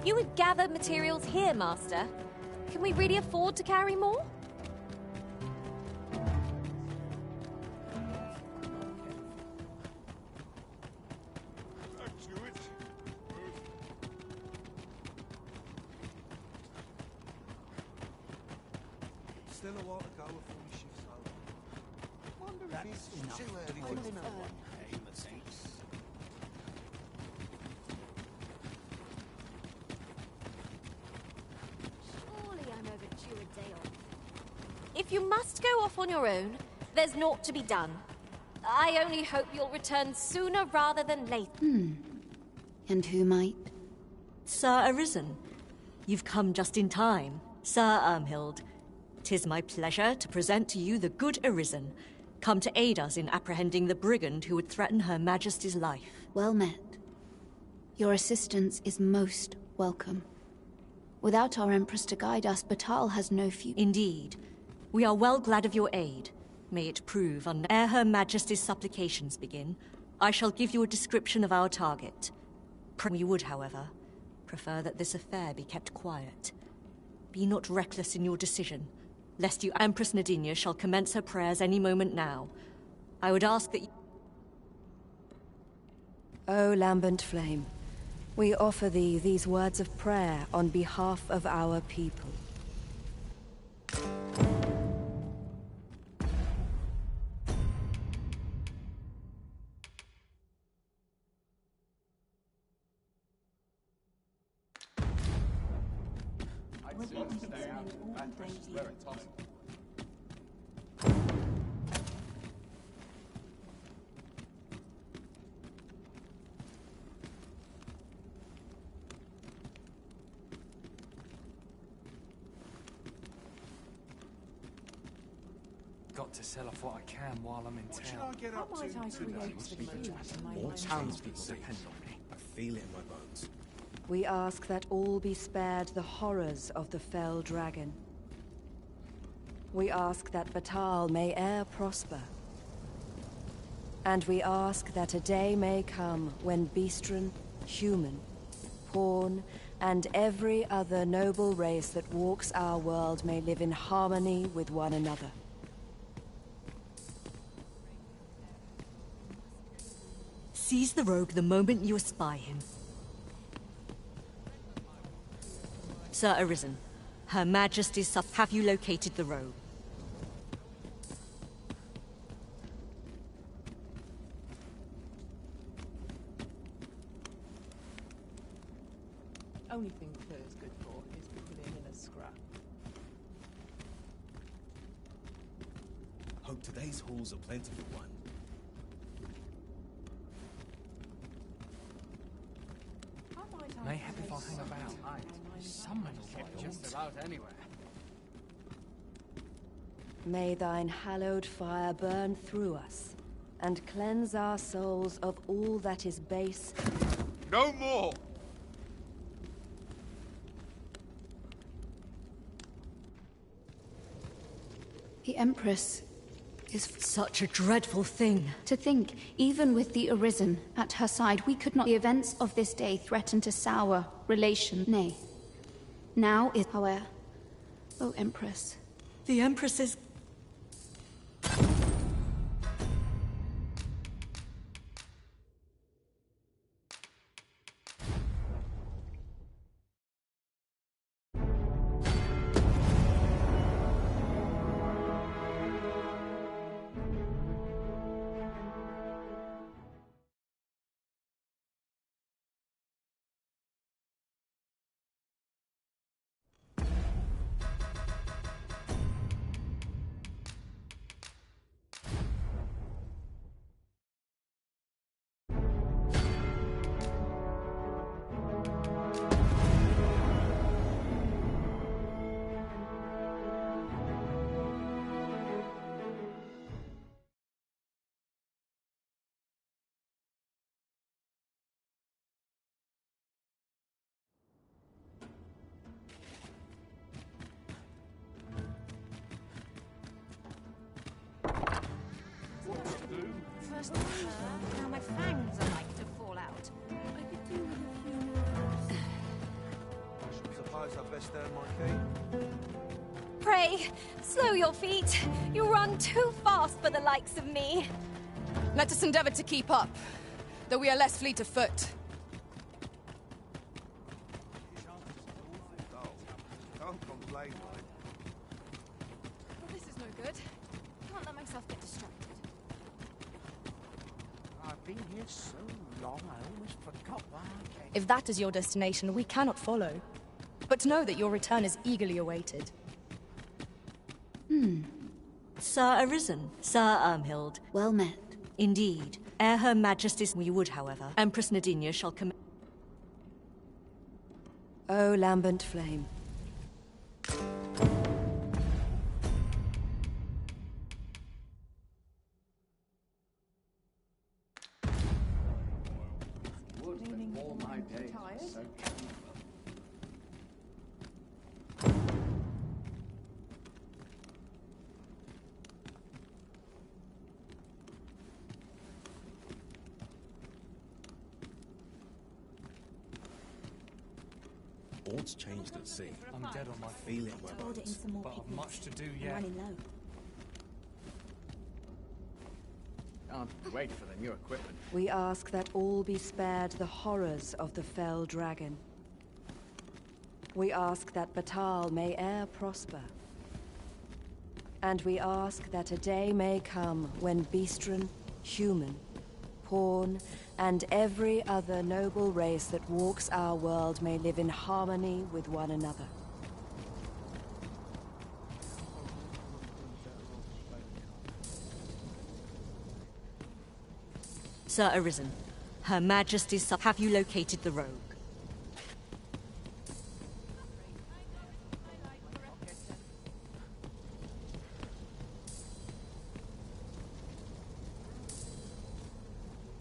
You would gather materials here, Master. Can we really afford to carry more? Still a while to go before we shift over. Wonder if it's enough. too early for Honest, dinner. Surely I'm overdue a day off. If you must go off on your own, there's naught to be done. I only hope you'll return sooner rather than later. And who might? Sir Arisen, you've come just in time. Sir Ermhild, 'tis my pleasure to present to you the good Arisen, come to aid us in apprehending the brigand who would threaten Her Majesty's life. Well met. Your assistance is most welcome. Without our Empress to guide us, Batal has no future. Indeed. We are well glad of your aid. May it prove, ere Her Majesty's supplications begin, I shall give you a description of our target. We would, however, prefer that this affair be kept quiet. Be not reckless in your decision, lest you Empress Nadinia shall commence her prayers any moment now. I would ask that you... O lambent flame, we offer thee these words of prayer on behalf of our people. Got to sell off what I can while I'm in What should I town. get up to today? More townspeople depend on me. I feel it in my bones. We ask that all be spared the horrors of the fell dragon. We ask that Batal may e'er prosper. And we ask that a day may come when Beastren, human, pawn, and every other noble race that walks our world may live in harmony with one another. Seize the rogue the moment you espy him. Sir Arisen, Her Majesty's have you located the rogue? Only thing Claire's good for is to put him in a scrap. Hope today's haul's a plentiful one. Mayhap if I hang about. Someone will get just about anywhere. May thine hallowed fire burn through us, and cleanse our souls of all that is base. No more! The Empress is... Such a dreadful thing. To think, even with the Arisen at her side, we could not... The events of this day threaten to sour relation. Nay. Now is... However... O Empress. The Empress is... First now my fangs are like to fall out. I could do with a few more. Stern, my key. Pray, slow your feet. You run too fast for the likes of me. Let us endeavor to keep up, though we are less fleet of foot. Oh, can't complain, mate. Well, this is no good. Can't let myself get distracted. I've been here so long, I almost forgot why I came. If that is your destination, we cannot follow. But know that your return is eagerly awaited. Sir Arisen, Sir Ermhild. Well met. Indeed. Ere Her Majesty's we would, however, Empress Nadinia shall come. O lambent flame. All my days. So All's changed at sea. I'm dead on my Feel feet, it. Hold it in some more but I've pigments. much to do I'm yet. running low. Can't wait for the new equipment. We ask that all be spared the horrors of the fell dragon. We ask that Batal may e'er prosper. And we ask that a day may come when Beastren, human, Pawn, and every other noble race that walks our world may live in harmony with one another. Sir Arisen, Her Majesty's have you located the rogue?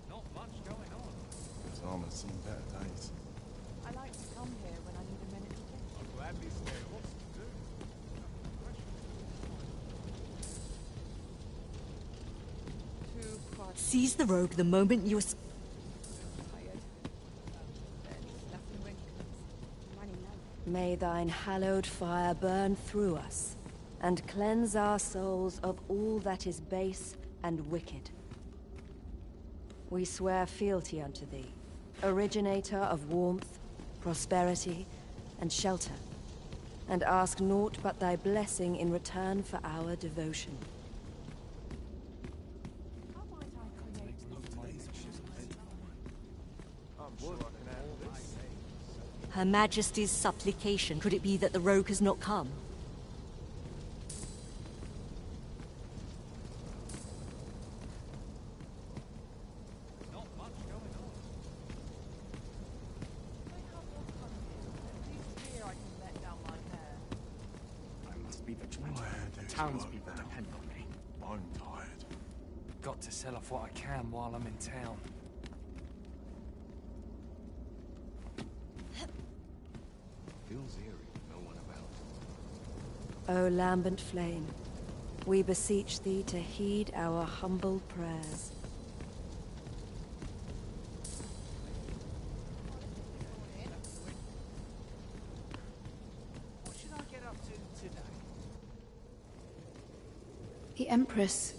Not much going on. His armor's seen better days. I like to come here when I need a minute to think. I'll gladly stay. Lots to do. Too quiet. Seize the rogue the moment you are... Tired. Barely slept in wink. I'm running low. May thine hallowed fire burn through us, and cleanse our souls of all that is base and wicked. We swear fealty unto thee, originator of warmth, prosperity, and shelter, and ask naught but thy blessing in return for our devotion. How might I create I'm sure I can handle this. Her Majesty's supplication. Could it be that the rogue has not come? Not much going on. They have all come here. At least here I can let down my hair. I must be the Where The does townspeople work now? depend on me. I'm tired. Got to sell off what I can while I'm in town. Feels eerie with no one about. O lambent flame, we beseech thee to heed our humble prayers. What should I get up to today? The Empress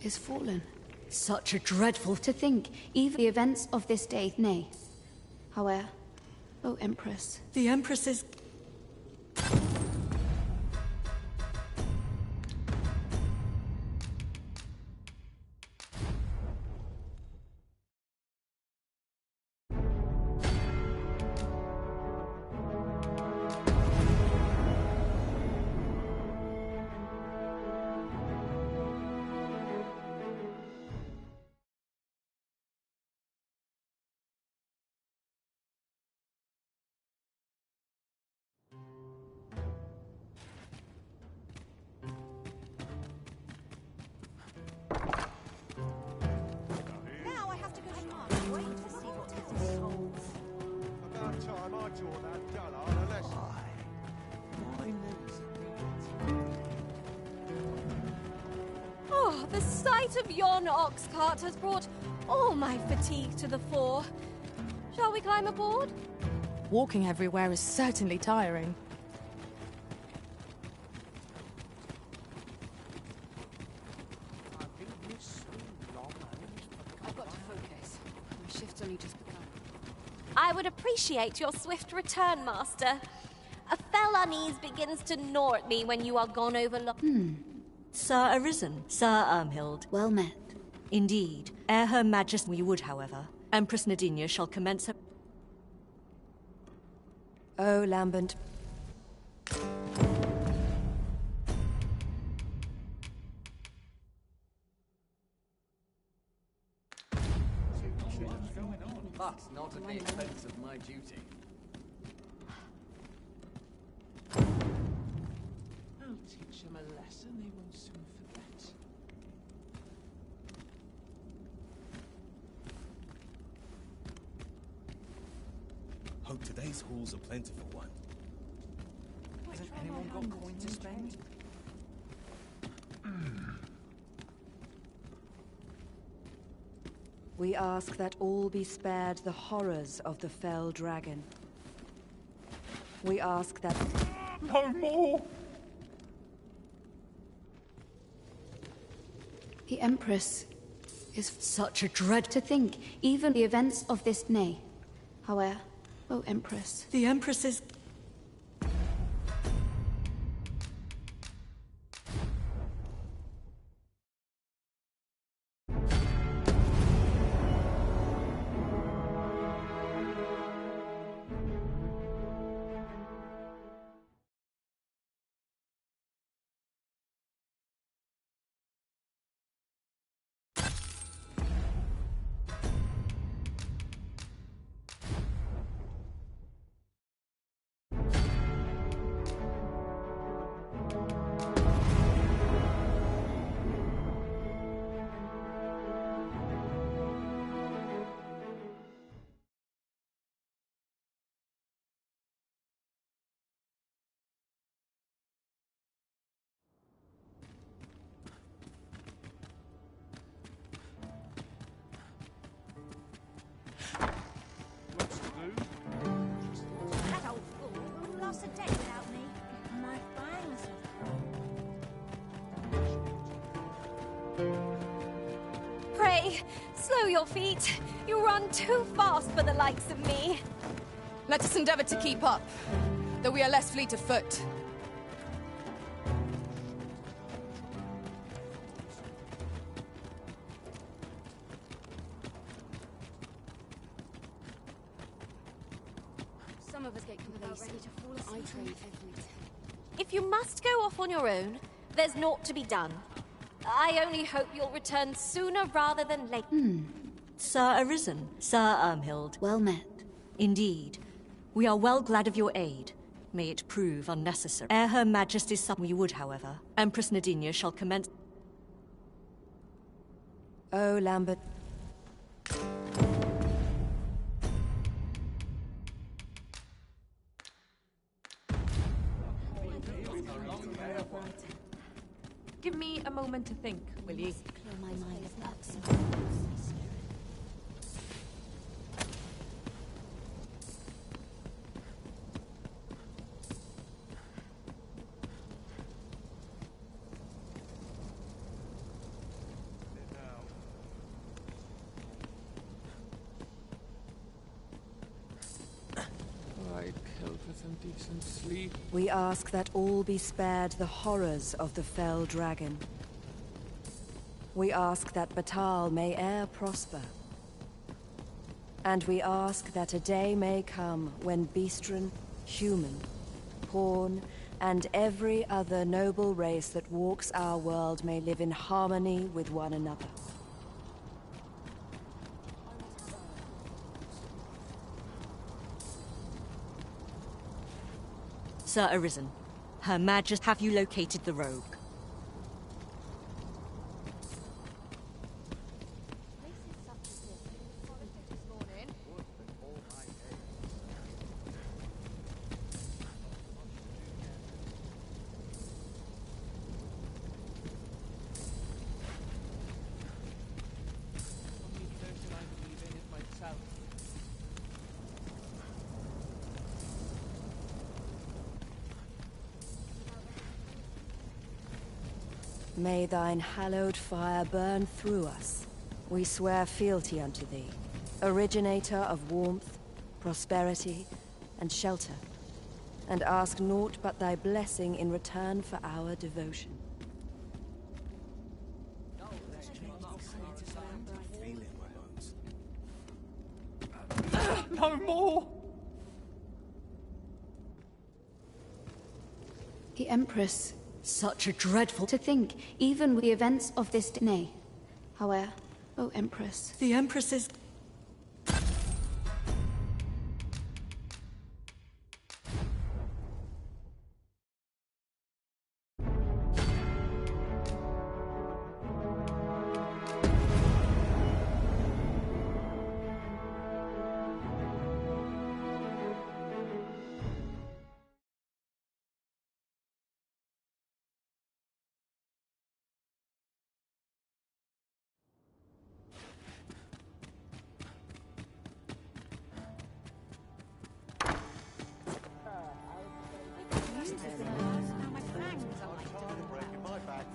is fallen. Such a dreadful... To think, even the events of this day, nay. However, O Empress, The Empress is... Now I have to go to March. Wait to see what this holds. About time I draw that dullard a lesson. My knees Oh, the sight of yon ox cart has brought all my fatigue to the fore. Shall we climb aboard? Walking everywhere is certainly tiring. only just begun. I would appreciate your swift return, Master. A fell unease begins to gnaw at me when you are gone over Sir Arisen, Sir Ermhild. Well met. Indeed. Ere Her Majesty we would, however, Empress Nadinia shall commence her... Oh, Lambent. But not at the expense of my duty. I'll teach them a lesson they won't soon forget. Hope today's haul's a plentiful one. Hasn't anyone got coin to spend? We ask that all be spared the horrors of the fell dragon. We ask that... No more! The Empress is Such a dread... to think, even the events of this nay. However, O Empress, The Empress is... Lots to do. That old fool will last a day without me. My fangs. Pray, slow your feet. You run too fast for the likes of me. Let us endeavor to keep up, though we are less fleet of foot. Some of us get complacent. Ready to fall asleep. I train every day. If you must go off on your own, there's naught to be done. I only hope you'll return sooner rather than later. Sir Arisen, Sir Ermhild. well met. Indeed. We are well glad of your aid. May it prove unnecessary. Ere Her Majesty's we would, however, Empress Nadinia shall commence... Oh, Lambert. Give me a moment to think, will you? Clear my mind of absolute. I'd kill for some decent sleep. We ask that all be spared the horrors of the fell dragon. We ask that Batal may e'er prosper. And we ask that a day may come when Beastren, human, pawn, and every other noble race that walks our world may live in harmony with one another. Sir Arisen, Her Majesty, have you located the rogue? May thine hallowed fire burn through us. We swear fealty unto thee. originator of warmth, prosperity, and shelter, and ask naught but thy blessing in return for our devotion. Feel it in my bones. No more! The Empress. Such a dreadful... To think, even with the events of this day... Nay. However, O Empress. The Empress is...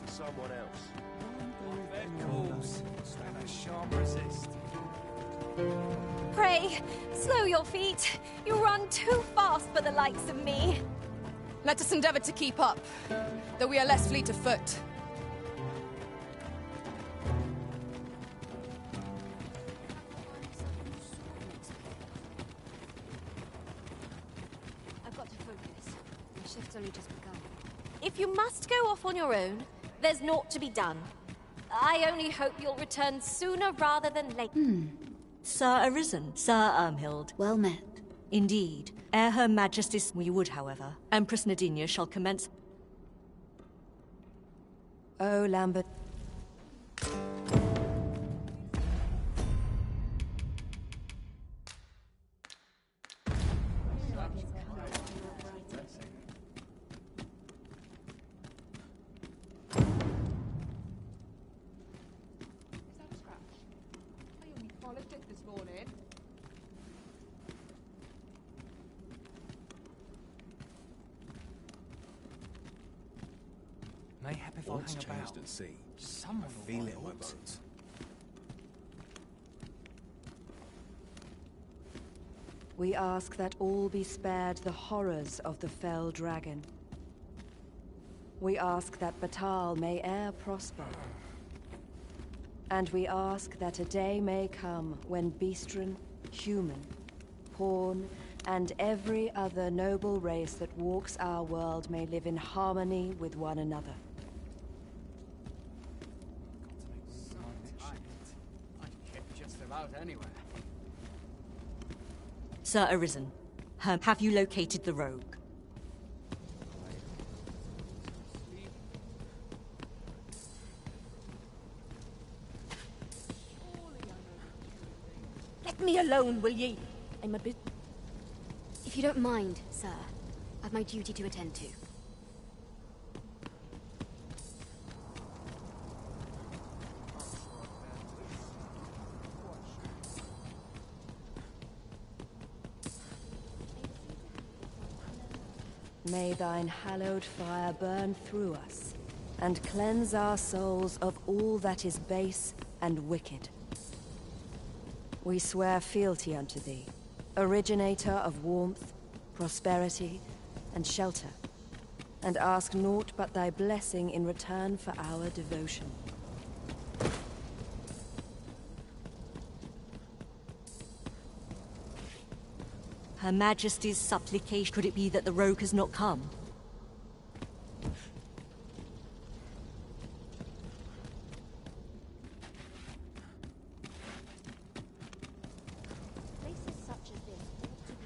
Someone else. Of course. And I shan't resist. Pray, slow your feet. You run too fast for the likes of me. Let us endeavor to keep up, though we are less fleet of foot. I've got to focus. My shift's only just begun. If you must go off on your own, there's naught to be done. I only hope you'll return sooner rather than later. Sir Arisen, Sir Ermhild. Well met. Indeed. Ere Her Majesty's... We would, however. Empress Nadinia shall commence... O Lambert. Mayhap if I What's hang changed about. at sea? Someone I will feel find it in my out. bones. We ask that all be spared the horrors of the fell dragon. We ask that Batal may e'er prosper. And we ask that a day may come when Beastren, human, pawn, and every other noble race that walks our world may live in harmony with one another. I'd kept just about anywhere. Sir Arisen, have you located the rogue? Let me alone, will ye? I'm a bit... If you don't mind, sir, I've my duty to attend to. May thine hallowed fire burn through us, and cleanse our souls of all that is base and wicked. We swear fealty unto thee, originator of warmth, prosperity, and shelter, and ask naught but thy blessing in return for our devotion. Her Majesty's supplication. Could it be that the rogue has not come? Places such as this ought to be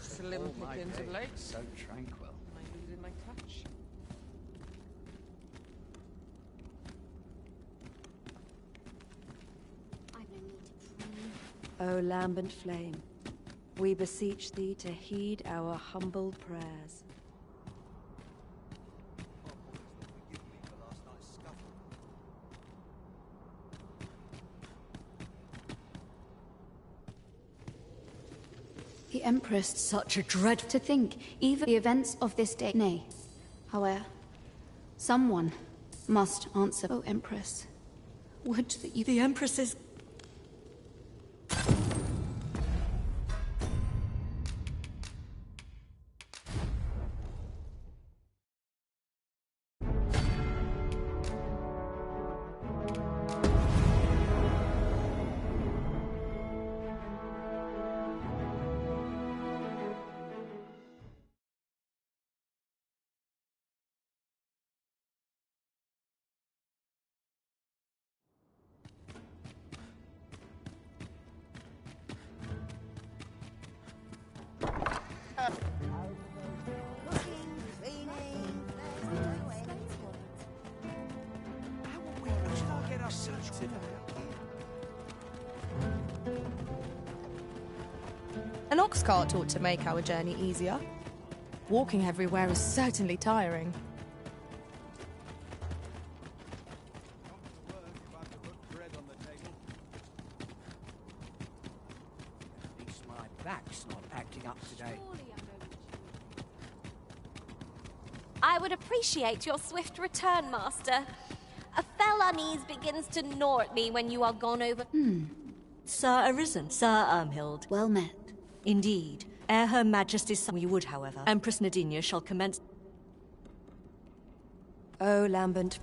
Slim pickings of late. So tranquil. Am I losing my touch? I've no need to preen. O lambent flame, we beseech thee to heed our humble prayers. The Empress. Such a dreadful... To think, even the events of this day... Nay. However, Someone must answer. Oh, Empress. Would that you... The Empress is... An ox cart ought to make our journey easier. Walking everywhere is certainly tiring. At least my back's not acting up today. I would appreciate your swift return, Master. A fell unease begins to gnaw at me when you are gone over. Sir Arisen, Sir Ermhild. Well met. Indeed. Ere Her Majesty's son we would, however, Empress Nadinia shall commence... Oh, Lambent.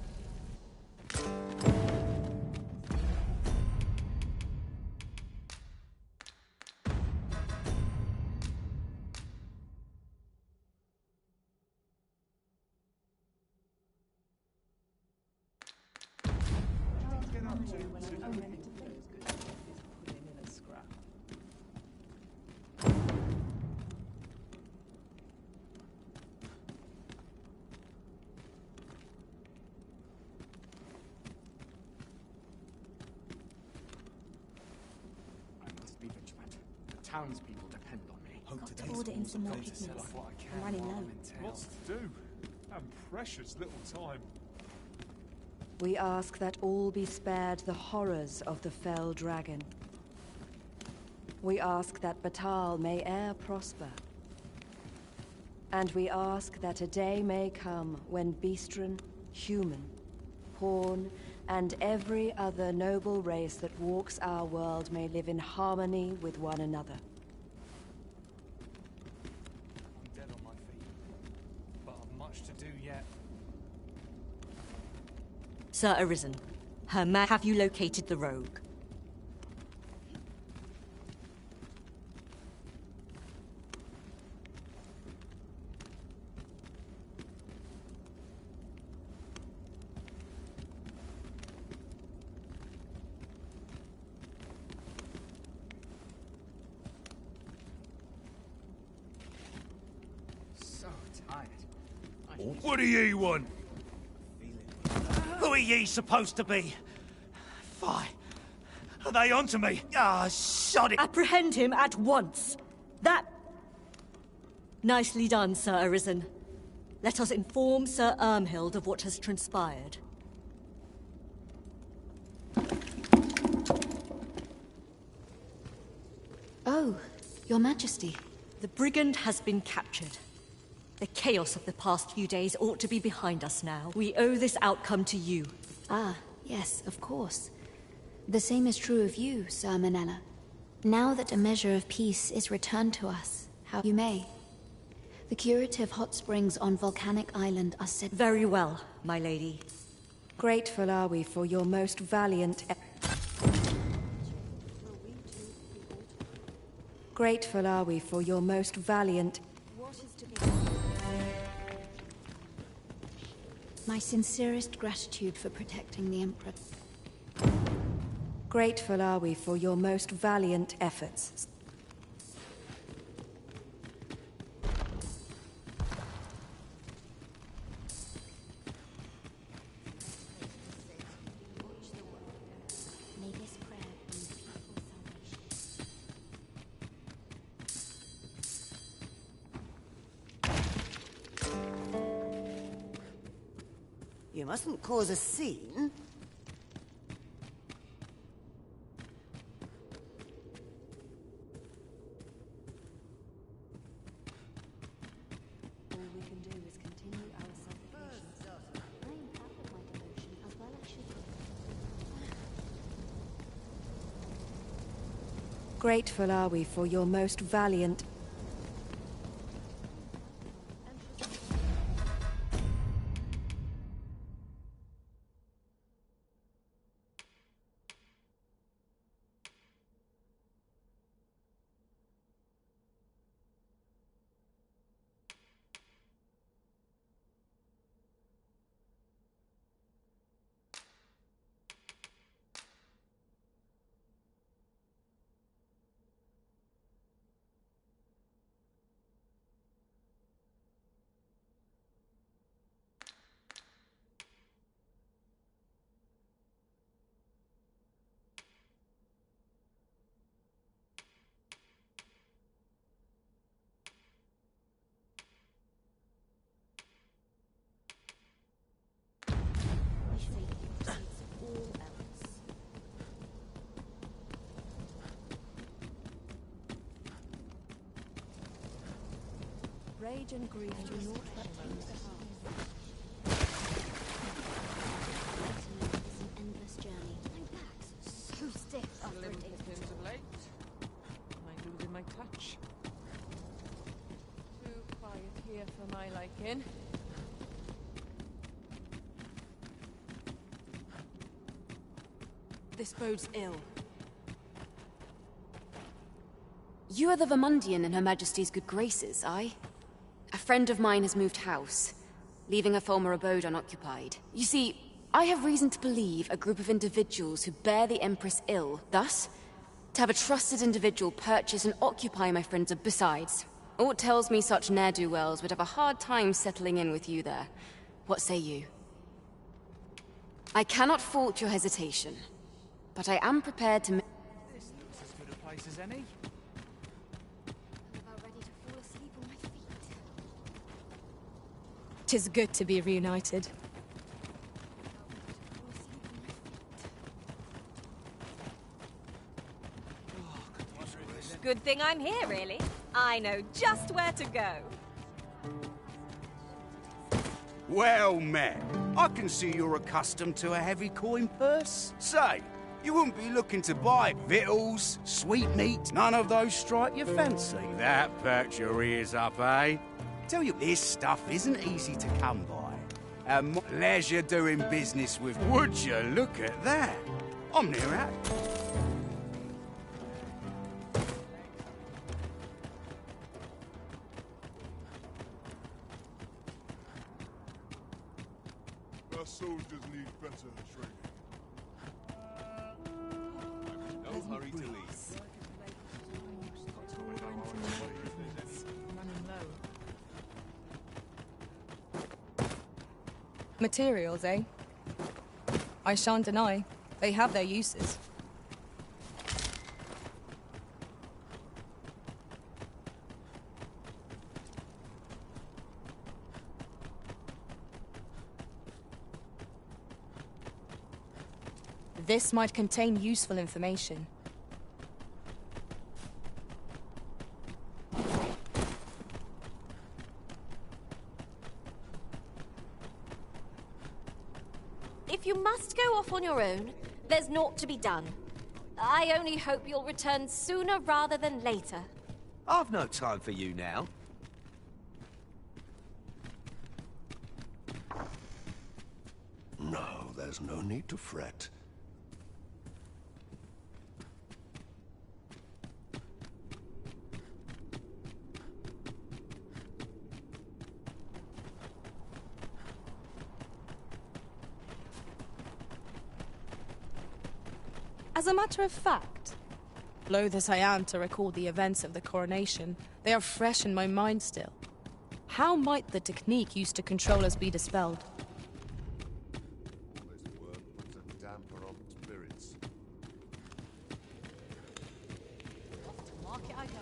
Townspeople depend on me. Hope To today's order in halls some are more plentiful. pigments. What I can I'm running while low. I'm in town. Lots to do, and precious little time. We ask that all be spared the horrors of the fell dragon. We ask that Batal may e'er prosper. And we ask that a day may come when Beastren, human, Pawn, and every other noble race that walks our world may live in harmony with one another. I'm dead on my feet, but I've much to do yet. Sir Arisen, have you located the rogue? So tired. What do ye want? Who are ye supposed to be? Fie. Are they onto me? Ah, sod it. Apprehend him at once! That... Nicely done, Sir Arisen. Let us inform Sir Ermhild of what has transpired. Oh, Your Majesty. The brigand has been captured. The chaos of the past few days ought to be behind us now. We owe this outcome to you. Ah, yes, of course. The same is true of you, Sir Manella. Now that a measure of peace is returned to us, how you may. The curative hot springs on Volcanic Island are said... Very well, my lady. Grateful are we for your most valiant... Grateful are we for your most valiant... My sincerest gratitude for protecting the Emperor. Grateful are we for your most valiant efforts. May this prayer bring peaceful salvation. You mustn't cause a scene. All we can do is continue our supplications. Grateful are we for your most valiant... Rage and grief do not but tend the heart. It's an endless journey. My back's so stiff after a Slim day. pickings of late. Am I losing my touch? Too quiet here for my liking. This bodes ill. You are the Vermundian in Her Majesty's good graces, aye? A friend of mine has moved house, leaving her former abode unoccupied. You see, I have reason to believe a group of individuals who bear the Empress ill. Thus, to have a trusted individual purchase and occupy my friend's abode. Besides, aught tells me such ne'er-do-wells would have a hard time settling in with you there. What say you? I cannot fault your hesitation, but I am prepared to... This looks as good a place as any. About ready to fall asleep on my feet. 'Tis good to be reunited. Good thing I'm here, really. I know just where to go. Well met. I can see you're accustomed to a heavy coin purse. Say, you wouldn't be looking to buy victuals, sweetmeats, none of those strike your fancy. That perks your ears up, eh? Tell you, this stuff isn't easy to come by. And pleasure doing business with. Would you look at that? I'm near out. Our soldiers need better training. No hurry to leave. Materials, eh? I shan't deny. They have their uses. This might contain useful information. If you must go off on your own, there's naught to be done. I only hope you'll return sooner rather than later. I've no time for you now. No, there's no need to fret. As a matter of fact, loath as I am to recall the events of the coronation, they are fresh in my mind still. How might the technique used to control us be dispelled? This word puts a damper on spirits. Off to market I go.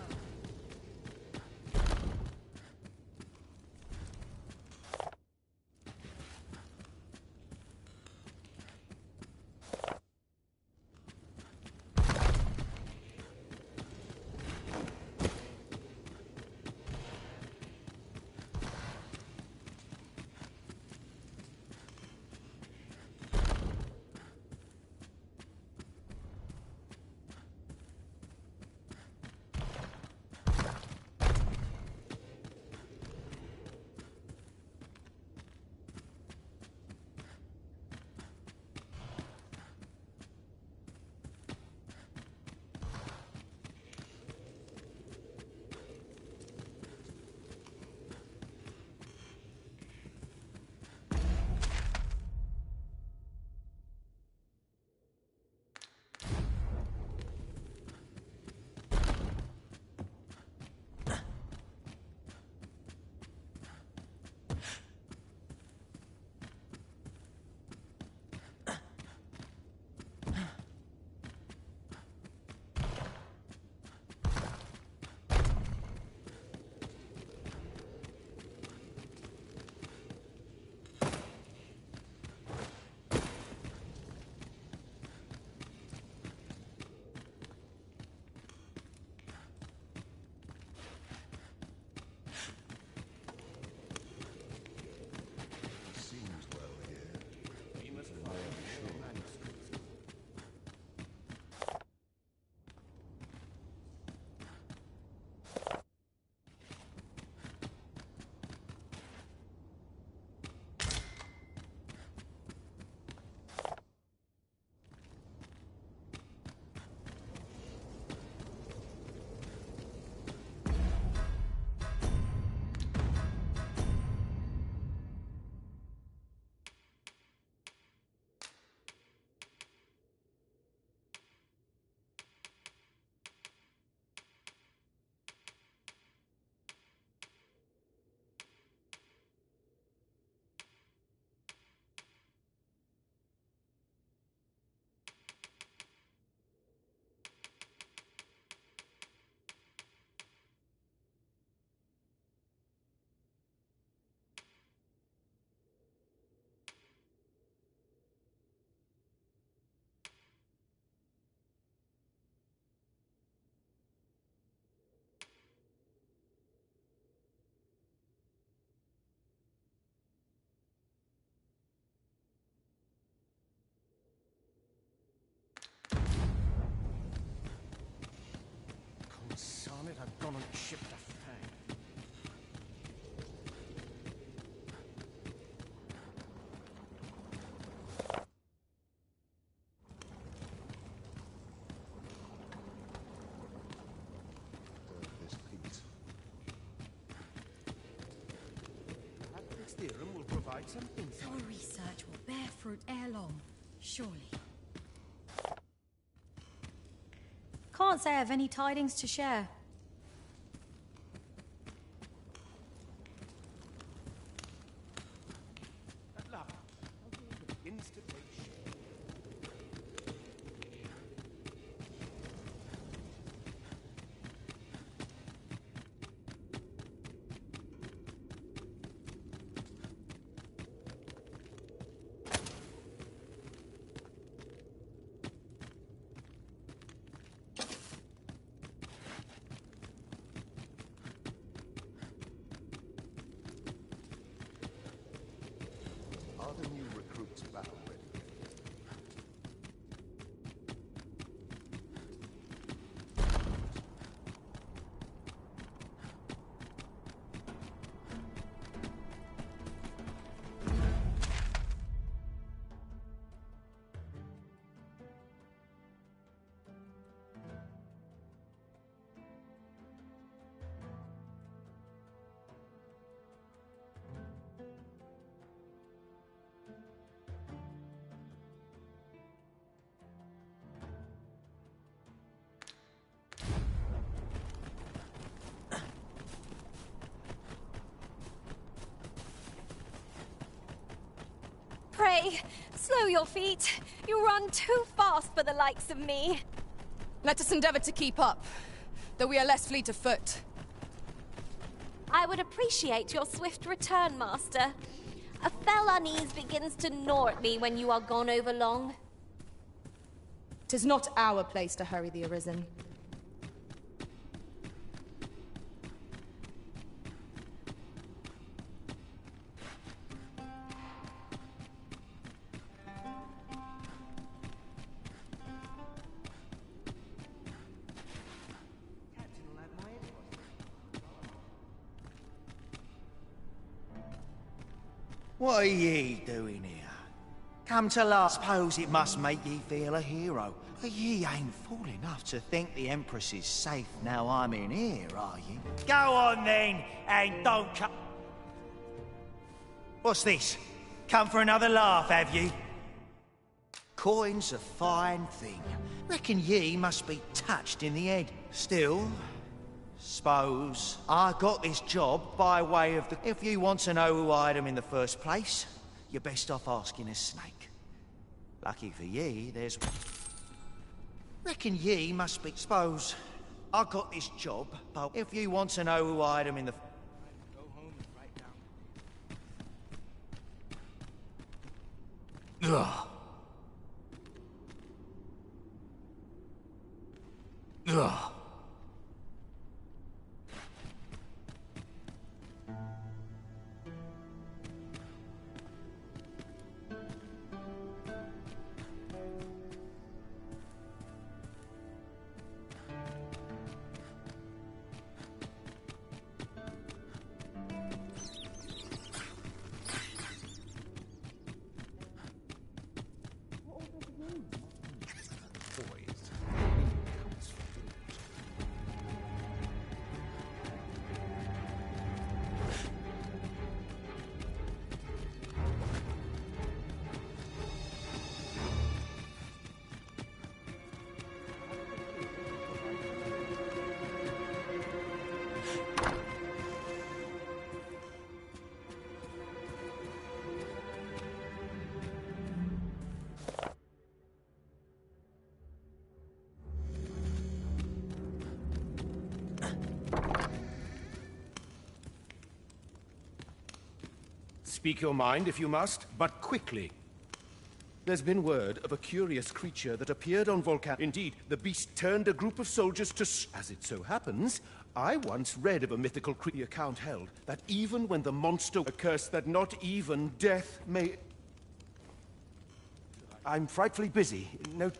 gone and chipped a fang. This piece. This theorem will provide some Your insight. research will bear fruit ere long, surely. Can't say I have any tidings to share. At last, something begins to take shape. Are the new recruits battle ready? Pray, slow your feet. You run too fast for the likes of me. Let us endeavor to keep up, though we are less fleet of foot. I would appreciate your swift return, Master. A fell unease begins to gnaw at me when you are gone over long. 'Tis not our place to hurry the Arisen. What are ye doing here? Come to last, suppose it must make ye feel a hero. But ye ain't fool enough to think the Empress is safe now I'm in here, are ye? Go on then, and don't come. What's this? Come for another laugh, have ye? Coin's a fine thing. Reckon ye must be touched in the head. Still, suppose I got this job by way of the... If you want to know who hired him in the first place, you're best off asking a snake. Lucky for ye, there's... Reckon ye must be... Suppose I got this job, but if you want to know who hired him in the... Go home and write down. Ugh. Ugh. Speak your mind if you must, but quickly. There's been word of a curious creature that appeared on Volcan. Indeed, the beast turned a group of soldiers to... As it so happens, I once read of a mythical creature. The account held that even when the monster... A curse that not even death may... I'm frightfully busy. No...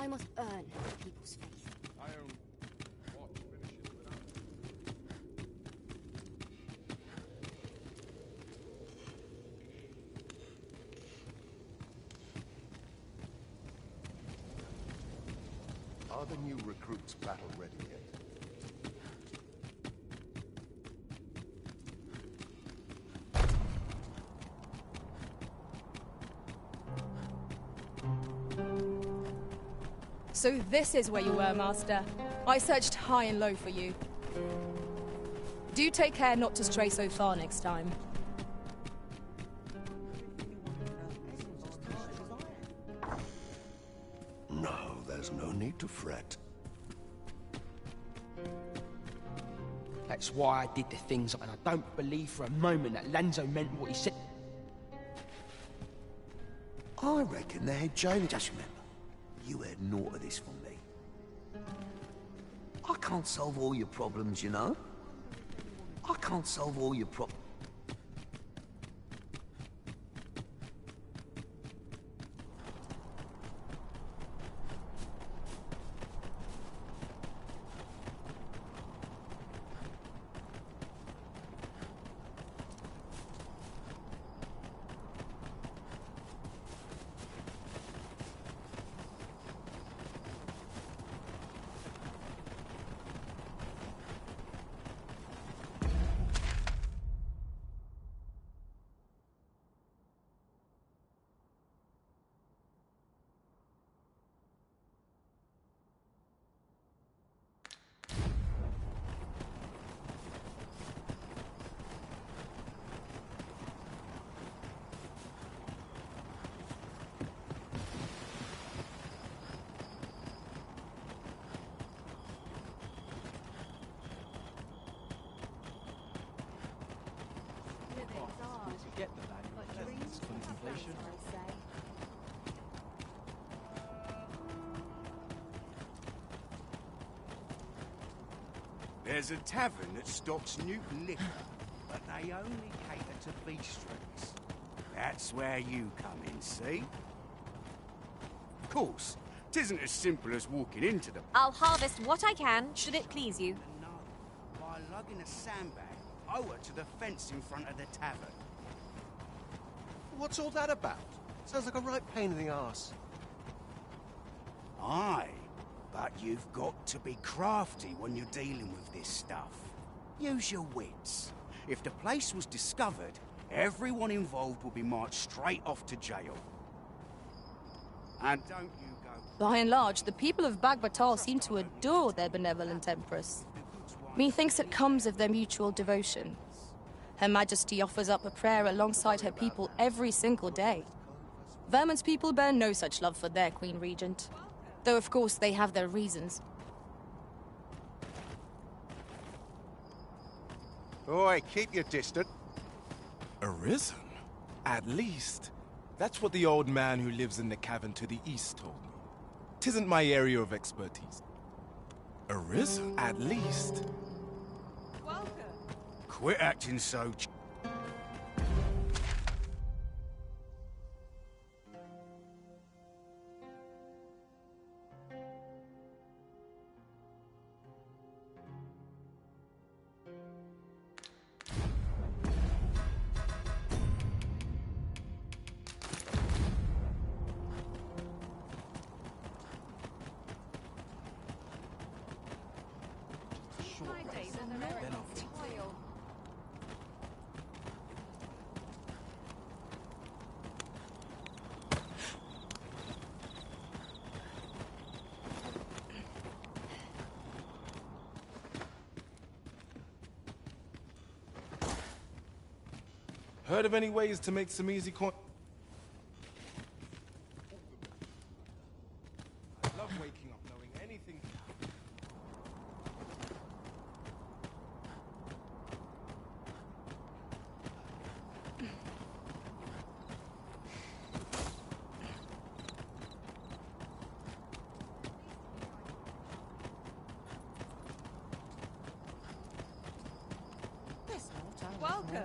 I must earn people's faith. I own what finishes without. Are the new recruits battle ready yet? So this is where you were, Master. I searched high and low for you. Do take care not to stray so far next time. No, there's no need to fret. That's why I did the things, and I don't believe for a moment that Lanzo meant what he said. I reckon the head jailer just remember. You heard naught of this from me. I can't solve all your problems, you know? I can't solve all your problems. Get the value of lessons contemplation. There's a tavern that stocks Newton liquor, but they only cater to bistros. That's where you come in, see? Of course, tisn't as simple as walking into the... I'll harvest what I can, should it please you. No, by lugging a sandbag over to the fence in front of the tavern. What's all that about? Sounds like a right pain in the arse. Aye, but you've got to be crafty when you're dealing with this stuff. Use your wits. If the place was discovered, everyone involved will be marched straight off to jail. And don't you go... By and large, the people of Bagbatal seem to adore their benevolent empress. Methinks it comes of their mutual devotion. Her Majesty offers up a prayer alongside her people every single day. Vermon's people bear no such love for their Queen Regent. Though, of course, they have their reasons. Oi, keep your distance. Arisen? At least. That's what the old man who lives in the cavern to the east told me. 'Tisn't my area of expertise. Arisen? At least. Quit acting so... Heard of any ways to make some easy coin? I love waking up knowing anything. Welcome.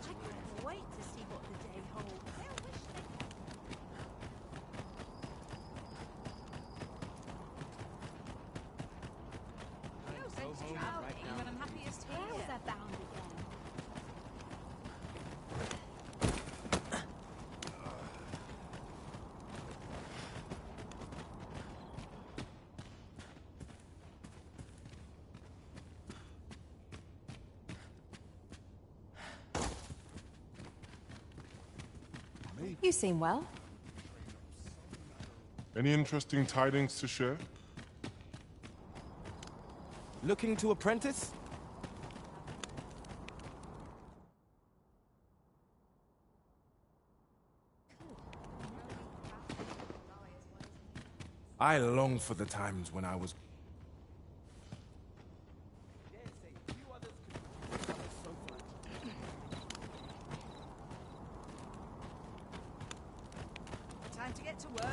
can't wait to see what the day holds. But I'm happiest here. Where was I bound again? You seem well. Any interesting tidings to share? Looking to apprentice? I long for the times when I was... Time to get to work.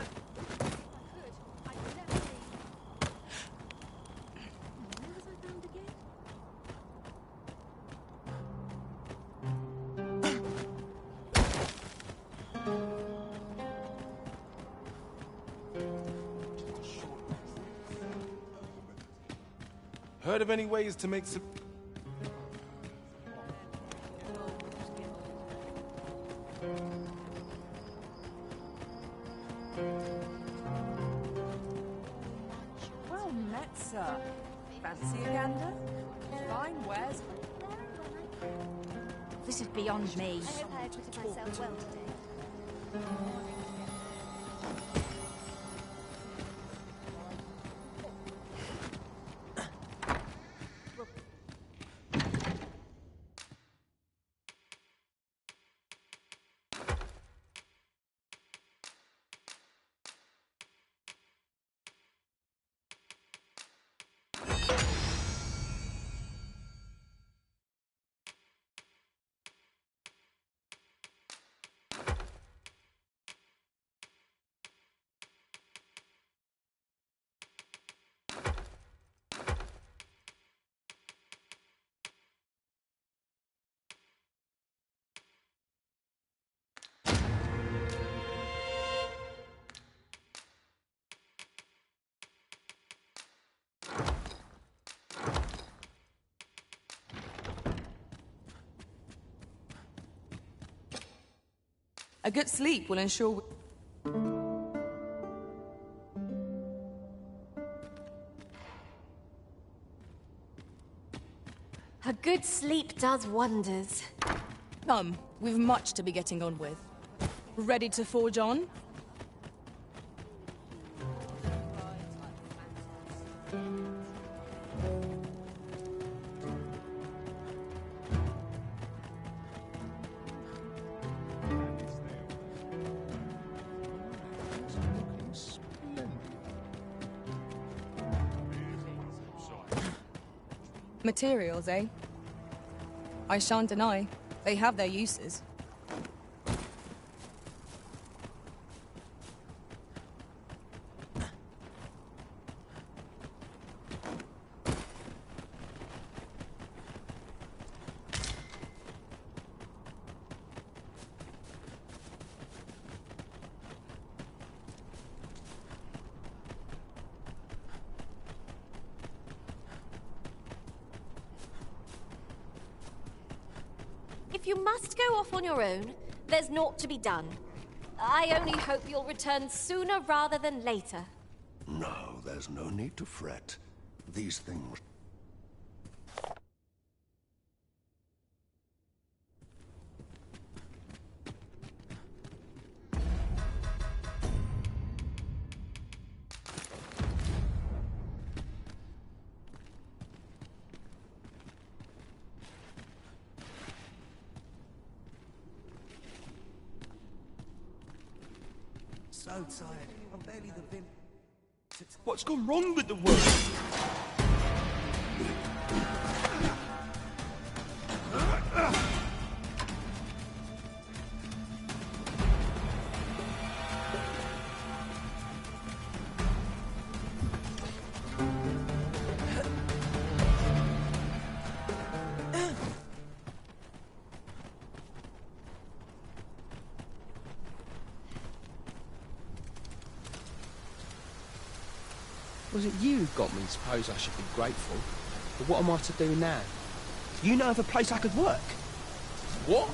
Heard of any ways to make some... Well met, sir. Fancy a gander? Fine wares. This is beyond me. I hope I acquitted myself well today. A good sleep will ensure... A good sleep does wonders. Come, we've much to be getting on with. Ready to forge on? Materials, eh? I shan't deny. They have their uses. If you must go off on your own, there's naught to be done. I only hope you'll return sooner rather than later. No, there's no need to fret. These things... So tired. I'm barely the vim. What's gone wrong with the world? wasn't you who got me, suppose I should be grateful. But what am I to do now? You know of a place I could work? What?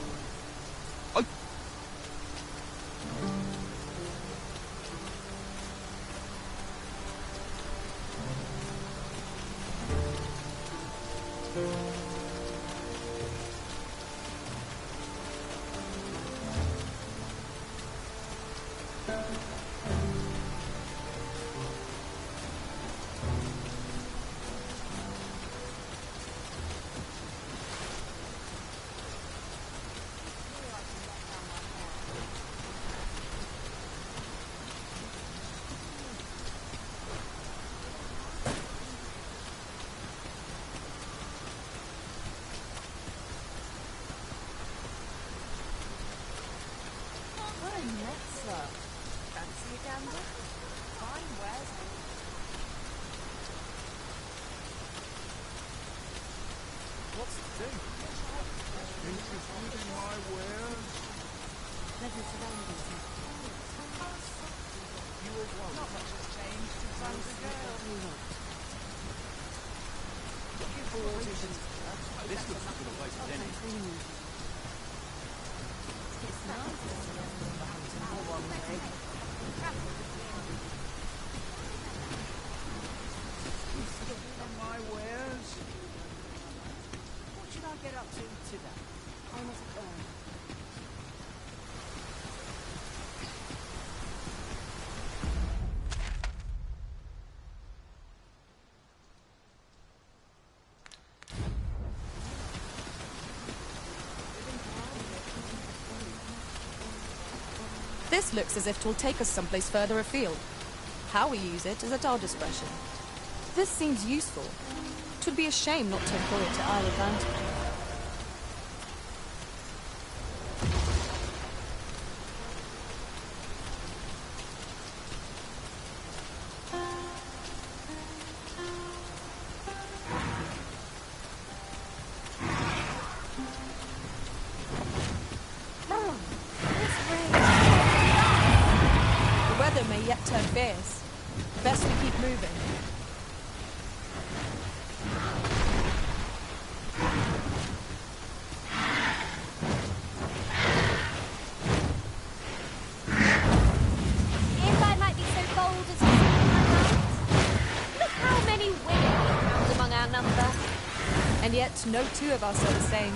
This looks as if 'twill take us someplace further afield. How we use it is at our discretion. This seems useful. 'Twould be a shame not to employ it to our advantage. Best we keep moving. If I might be so bold as to say my mind, look how many women we found among our number. And yet, no two of us are the same.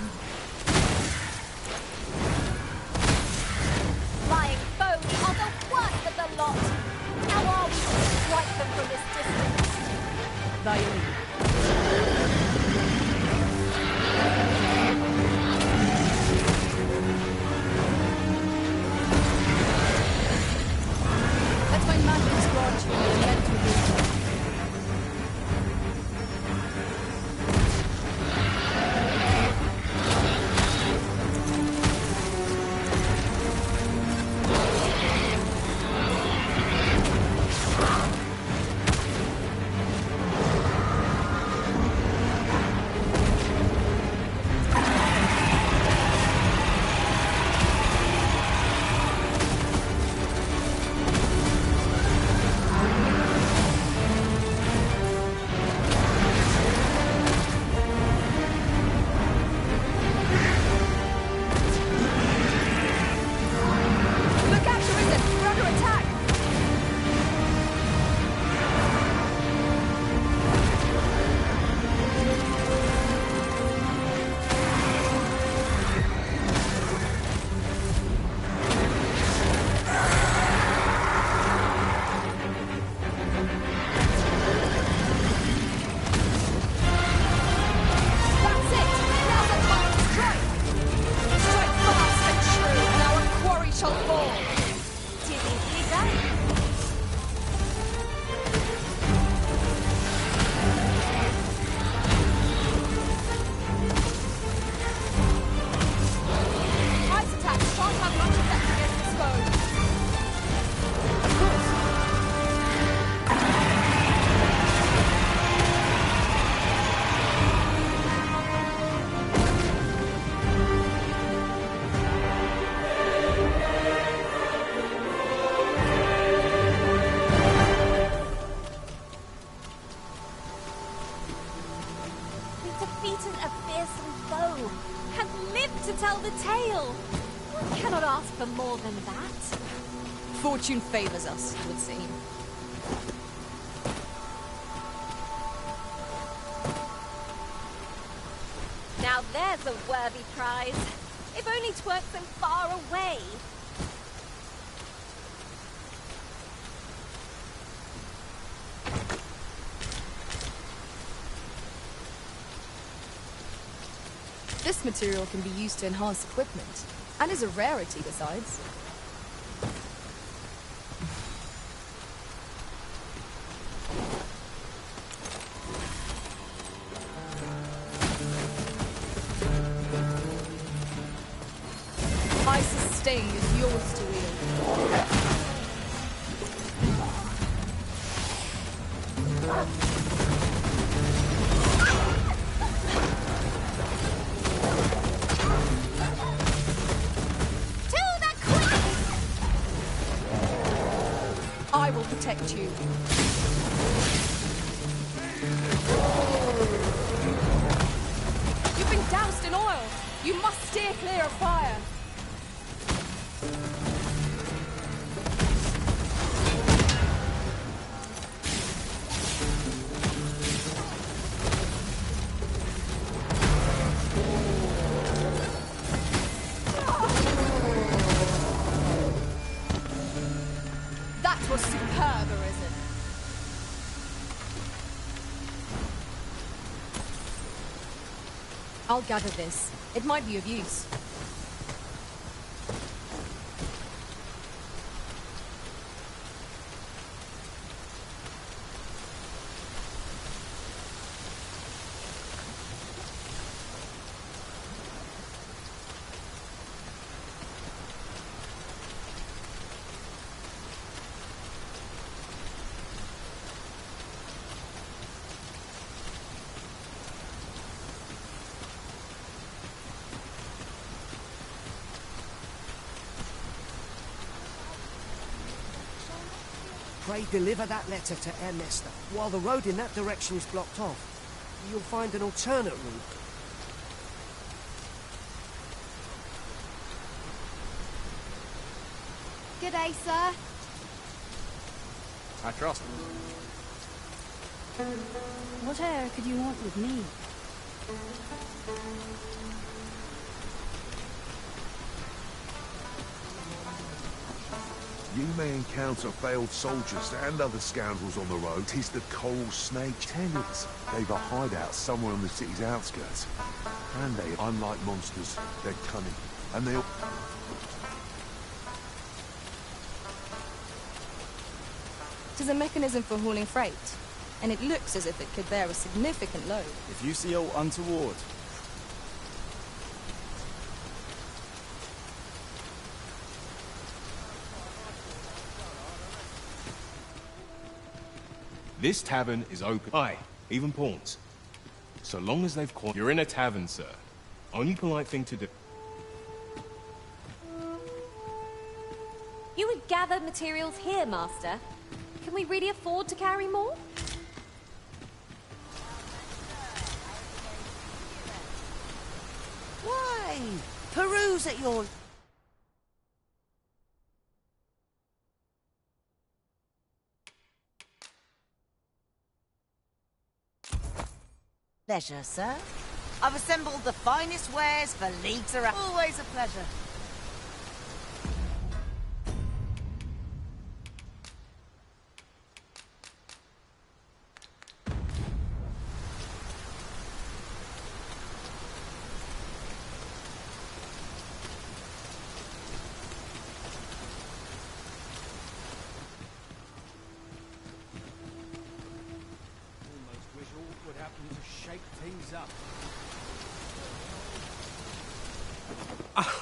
Flying foes are the worst of the lot. How are we to strike them from this distance? Thy lead. Let my magic grant you an elemental wisdom. tale. One cannot ask for more than that. Fortune favors us, it would seem. Now there's a worthy prize. If only 'tweren't so far away. This material can be used to enhance equipment, and is a rarity besides. Ice's sting is yours to wield. I will protect you. You've been doused in oil. You must steer clear of fire. That was superb, Arisen. I'll gather this. It might be of use. Pray deliver that letter to Ernesto. While the road in that direction is blocked off, you'll find an alternate route. Good day, sir. I trust. What error could you want with me? You may encounter failed soldiers and other scoundrels on the road. 'Tis the Coral Snake tenants. They've a hideout somewhere on the city's outskirts. And they, unlike monsters, they're cunning. And they'll... It is a mechanism for hauling freight, and it looks as if it could bear a significant load. If you see aught untoward, This tavern is open. Aye, even pawns. So long as they've caught... You're in a tavern, sir. Only polite thing to do. You would gather materials here, Master. Can we really afford to carry more? Why? Peruse at your... Pleasure, sir. I've assembled the finest wares for leagues around. Always a pleasure. Wish all would happen to shake things up.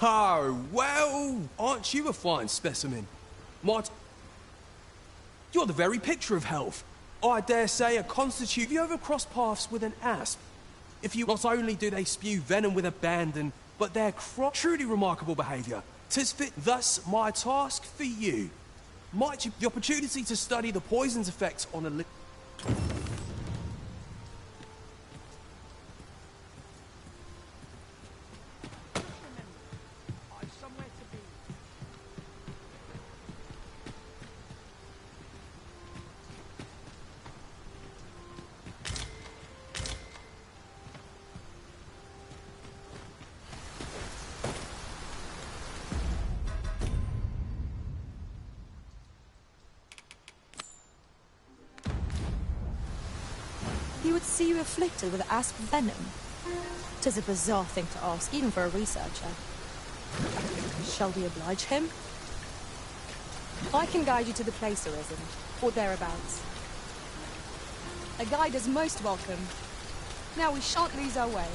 Oh, well, aren't you a fine specimen? You're the very picture of health. I dare say a constitute. Have you ever crossed paths with an asp? If you... Not only do they spew venom with abandon, but their truly remarkable behaviour. 'Tis fit thus my task for you. Might you... The opportunity to study the poison's effects on a... would see you afflicted with asp venom? 'Tis a bizarre thing to ask, even for a researcher. Shall we oblige him? I can guide you to the place, Arisen, or thereabouts. A guide is most welcome. Now we shan't lose our way.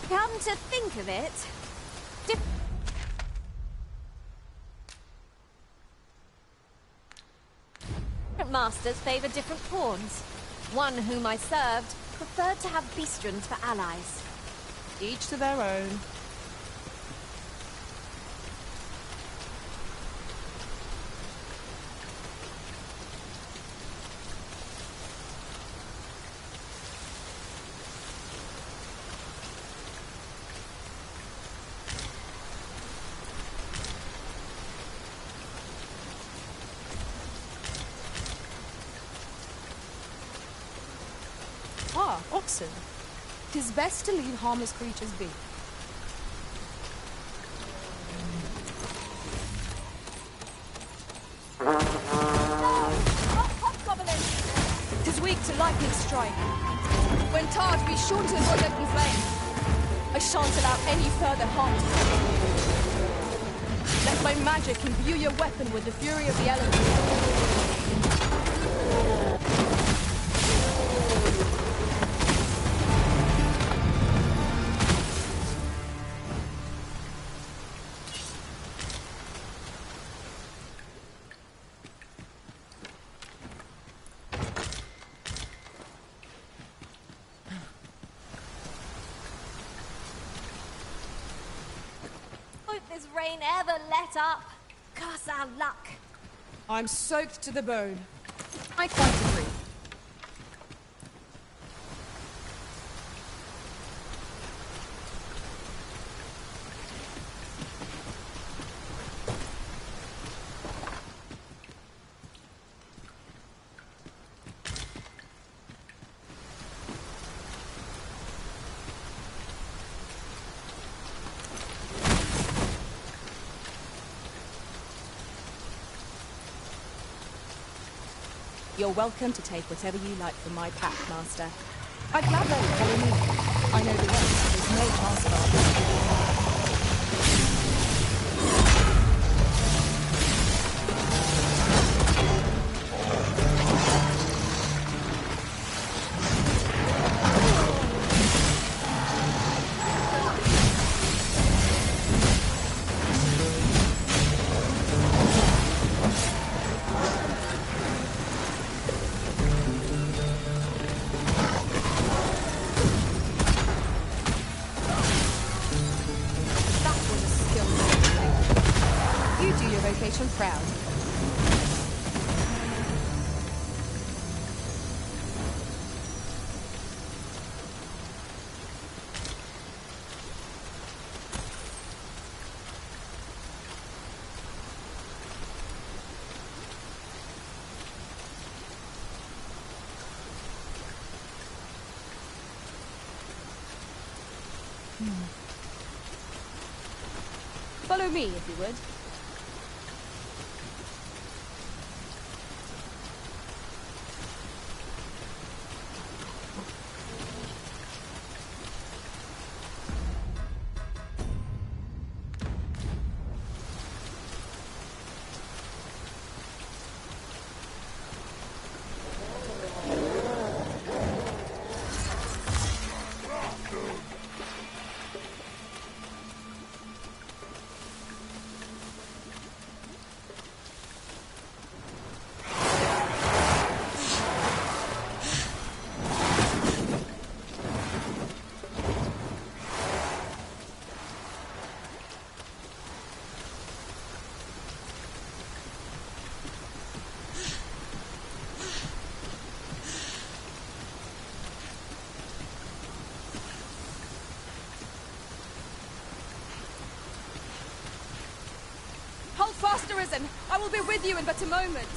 Come to think of it, different masters favor different pawns. One whom I served preferred to have beastrons for allies. Each to their own. Ah, oxen. 'Tis best to leave harmless creatures be. Tis weak to lightning strike. When tarred, be sure to avoid open flame. I shan't allow any further harm to come. Let my magic imbue your weapon with the fury of the elements. Hope this rain ever let up. Curse our luck. I'm soaked to the bone. I quite agree. You're welcome to take whatever you like from my pack, Master. I'd gladly follow me. I know the rest. There's no chance of vocation proud. Follow me, if you would. Hold fast, Arisen! I will be with you in but a moment!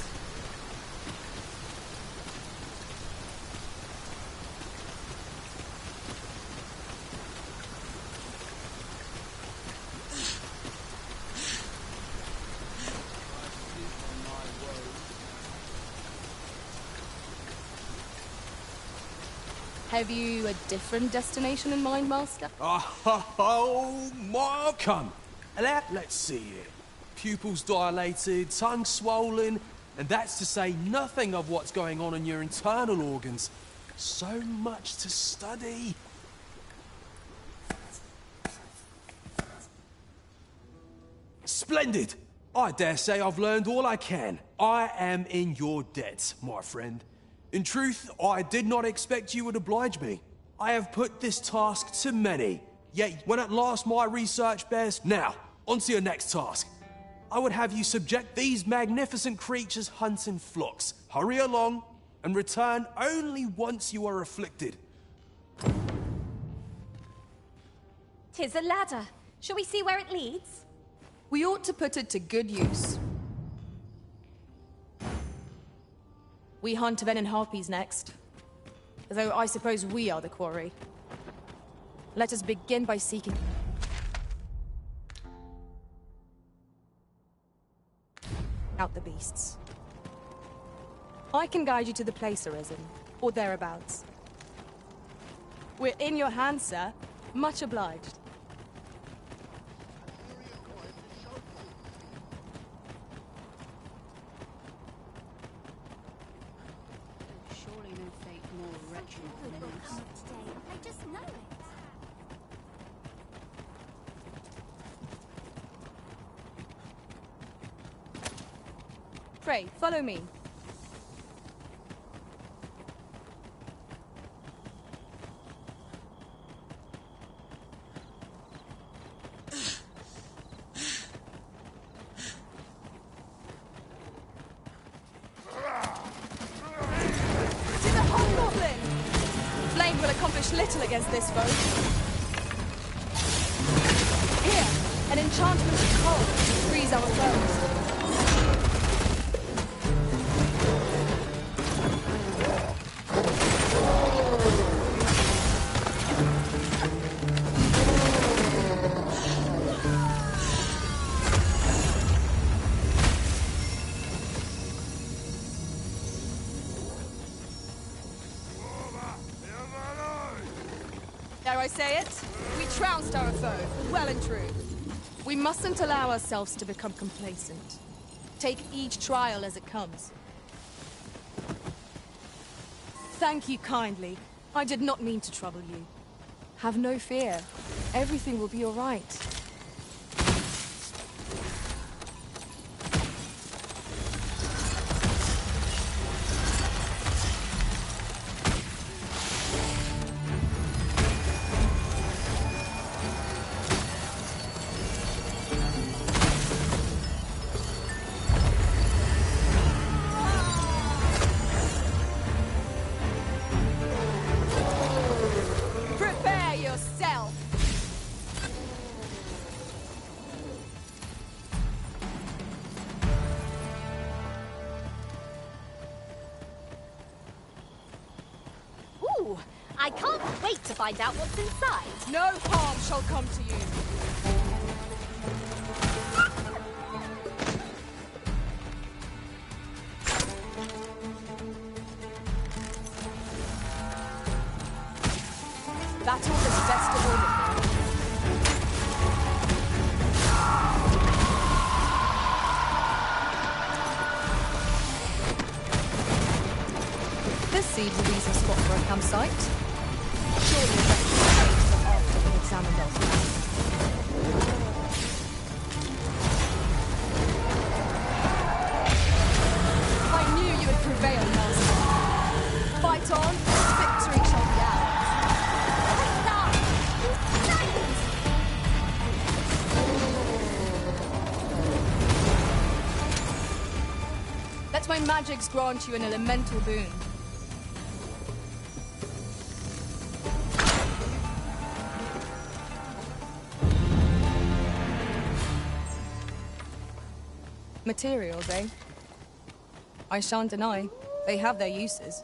Have you a different destination in mind, Master? Oh, my... Come, let's see it. Pupils dilated, tongue swollen, and that's to say nothing of what's going on in your internal organs. So much to study. Splendid! I dare say I've learned all I can. I am in your debt, my friend. In truth, I did not expect you would oblige me. I have put this task to many, yet when at last my research bears... Now, on to your next task. I would have you subject these magnificent creatures hunt in flocks. Hurry along, and return only once you are afflicted. 'Tis a ladder. Shall we see where it leads? We ought to put it to good use. We hunt venom harpies next. Though I suppose we are the quarry. Let us begin by seeking... out the beasts. I can guide you to the place, Arisen, or thereabouts. We're in your hands, sir. Much obliged. Surely no fate more wretched than this. I just know it. Pray, follow me. Little against this foe. Here, an enchantment of cold frees our foes. Dare I say it? We trounced our foe, well and true. We mustn't allow ourselves to become complacent. Take each trial as it comes. Thank you kindly. I did not mean to trouble you. Have no fear. Everything will be all right. I can't wait to find out what's inside. No harm shall come to you. Battle is best of all. This seems a decent spot for a campsite. Surely a better place than after we examined elsewhere. I knew you would prevail, Master. Fight on, victory shall be ours. Let my magics grant you an elemental boon. Materials, eh? I shan't deny. They have their uses.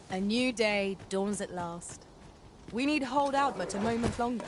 A new day dawns at last. We need hold out but a moment longer.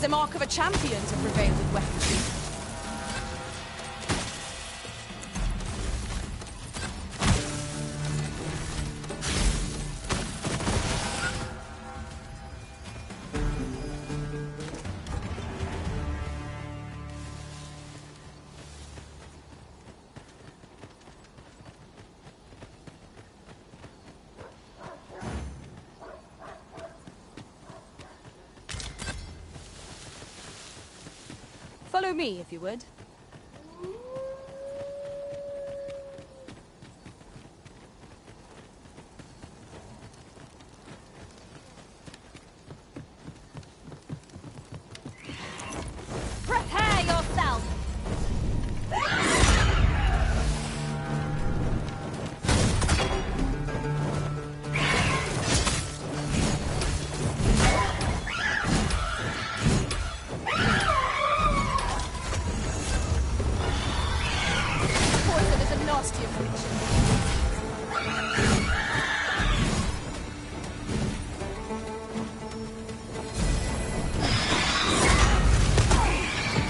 The mark of a champion to prevail with weaponry. Follow me, if you would. Prepare yourself!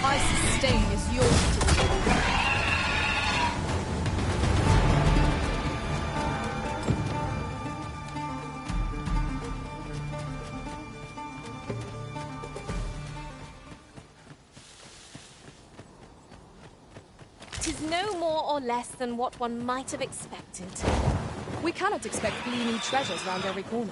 My sustain is yours to take. Tis no more or less than what one might have expected. We cannot expect gleaming treasures round every corner.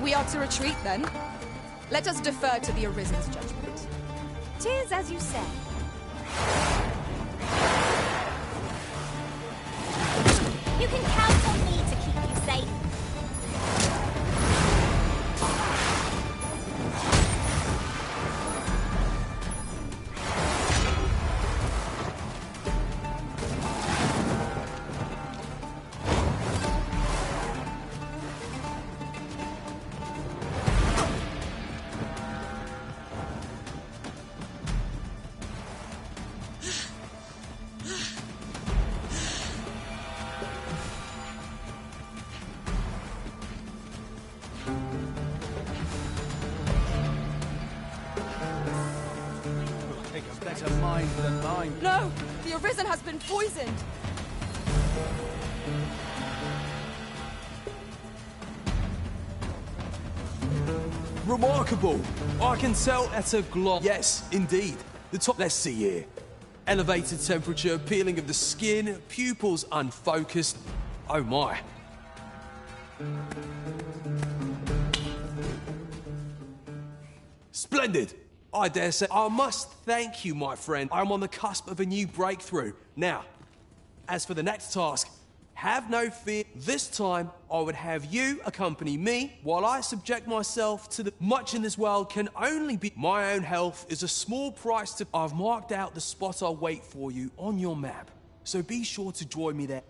We are to retreat, then. Let us defer to the Arisen's judgment. 'Tis as you say. You can count on me to keep you safe. Better mind than mine. No! The Arisen has been poisoned! Remarkable! I can tell at a glance. Yes, indeed. The top. Let's see here. Elevated temperature, peeling of the skin, pupils unfocused. Oh my. Splendid! I dare say, I must thank you, my friend. I'm on the cusp of a new breakthrough. Now, as for the next task, have no fear. This time, I would have you accompany me while I subject myself to the much in this world can only be. My own health is a small price to. I've marked out the spot I'll wait for you on your map, so be sure to join me there.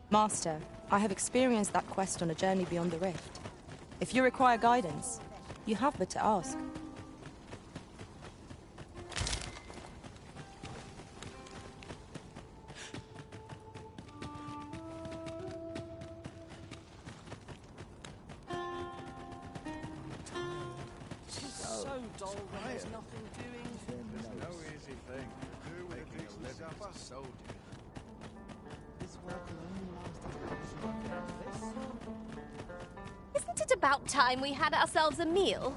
Master, I have experienced that quest on a journey beyond the rift. If you require guidance, you have but to ask. So dull when there's nothing doing. There's no easy thing. Do with a decent supper. Soldier. This work can only last as long as Isn't it about time we had ourselves a meal?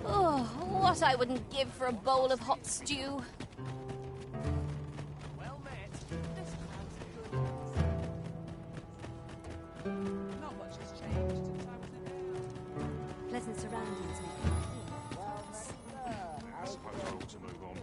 Oh, what I wouldn't give for a bowl of hot stew. Well met. Not much has changed since I was in Pleasant surroundings. I suppose I ought to move on.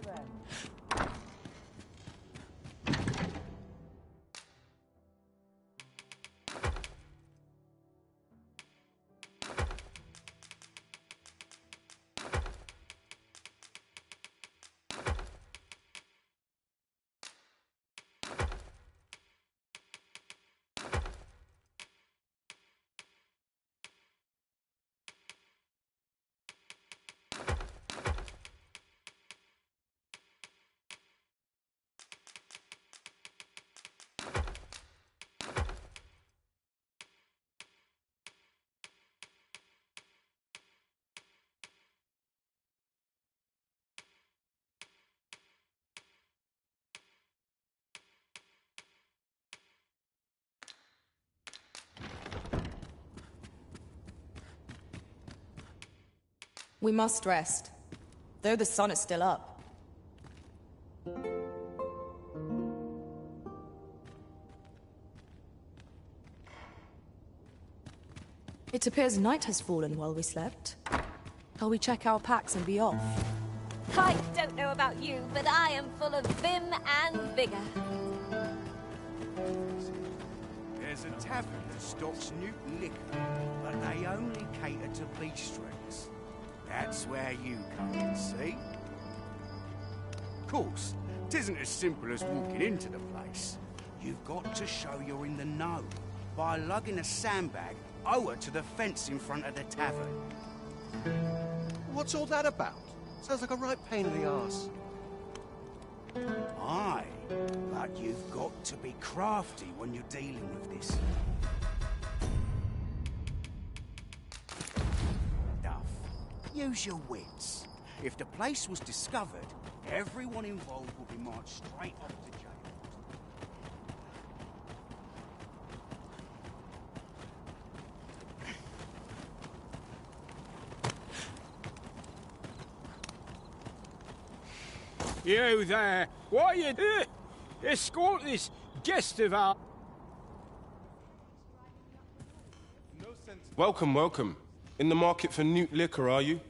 We must rest, though the sun is still up. It appears night has fallen while we slept. Shall we check our packs and be off? I don't know about you, but I am full of vim and vigor. There's a tavern that stocks new liquor, but they only cater to beach-strings. That's where you come in, see? Of course, it isn't as simple as walking into the place. You've got to show you're in the know by lugging a sandbag over to the fence in front of the tavern. What's all that about? Sounds like a right pain in the arse. Aye, but you've got to be crafty when you're dealing with this stuff. Use your wits. If the place was discovered, everyone involved will be marched straight off to jail. You there, what are you doing? Escort this guest of ours. Welcome, welcome. In the market for new liquor, are you?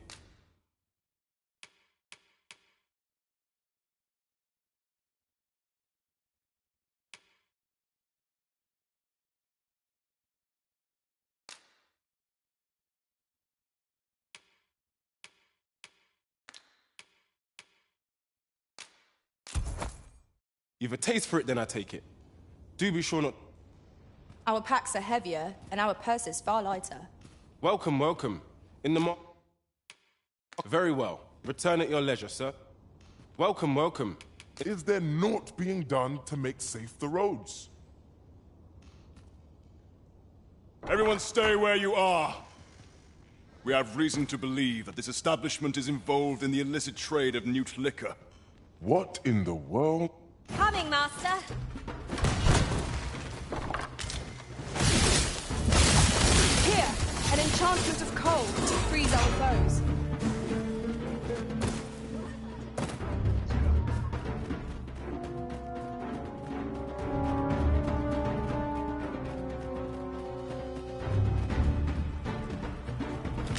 You've a taste for it, then I take it. Do be sure not... Our packs are heavier, and our purses far lighter. Welcome, welcome. In the Very well. Return at your leisure, sir. Welcome, welcome. Is there naught being done to make safe the roads? Everyone stay where you are. We have reason to believe that this establishment is involved in the illicit trade of newt liquor. What in the world? Coming, Master. Here, an enchantment of cold to freeze our foes.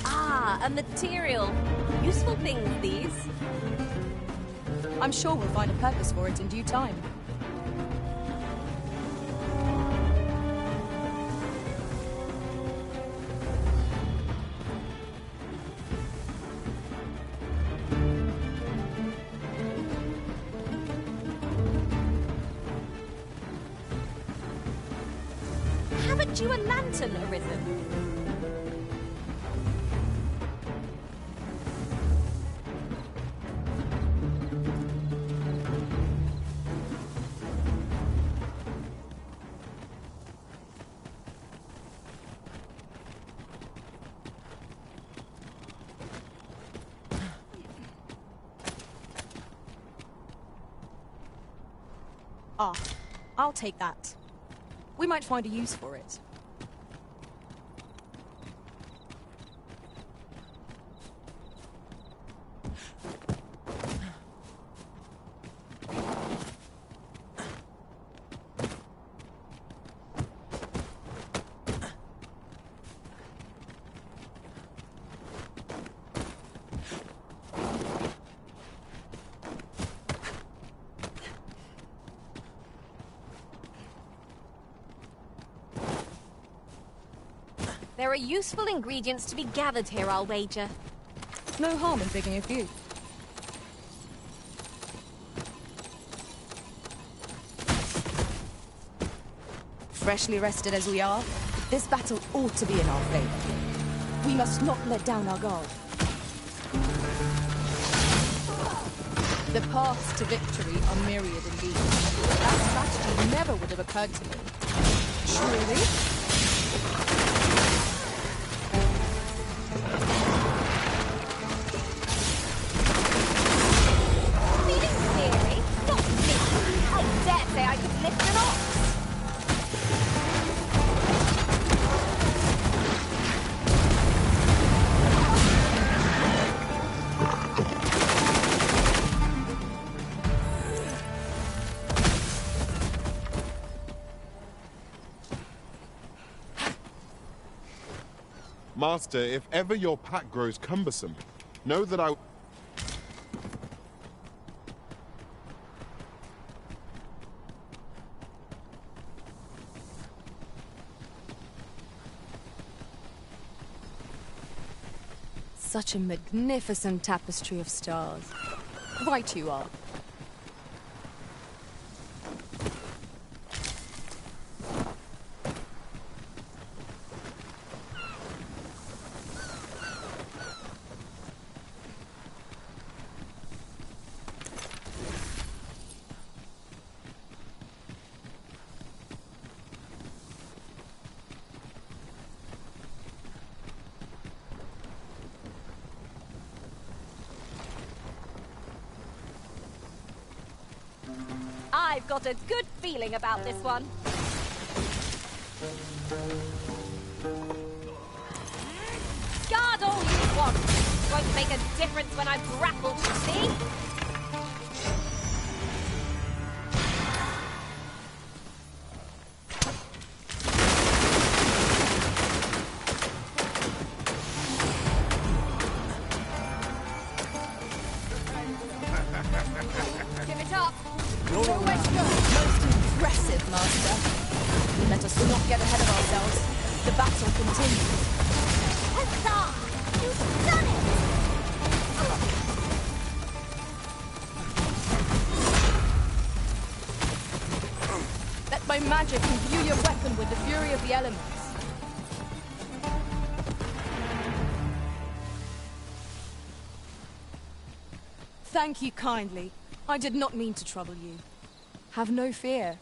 Ah, a material. Useful things, these. I'm sure we'll find a purpose for it in due time. find you a lantern, Arisen. Ah, I'll take that. We might find a use for it. There are useful ingredients to be gathered here, I'll wager. No harm in picking a few. Freshly rested as we are, this battle ought to be in our favor. We must not let down our guard. The paths to victory are myriad indeed. That strategy never would have occurred to me. Surely? Master, if ever your pack grows cumbersome, know that I... Such a magnificent tapestry of stars. Right you are. I've got a good feeling about this one. Guard all you want. Won't make a difference when I've grappled, you see? Give it up. Nowhere to go. Most impressive, Master. Let us not get ahead of ourselves. The battle continues. Huzzah! You've done it! Let my magic imbue your weapon with the fury of the elements. Thank you kindly. I did not mean to trouble you. Have no fear.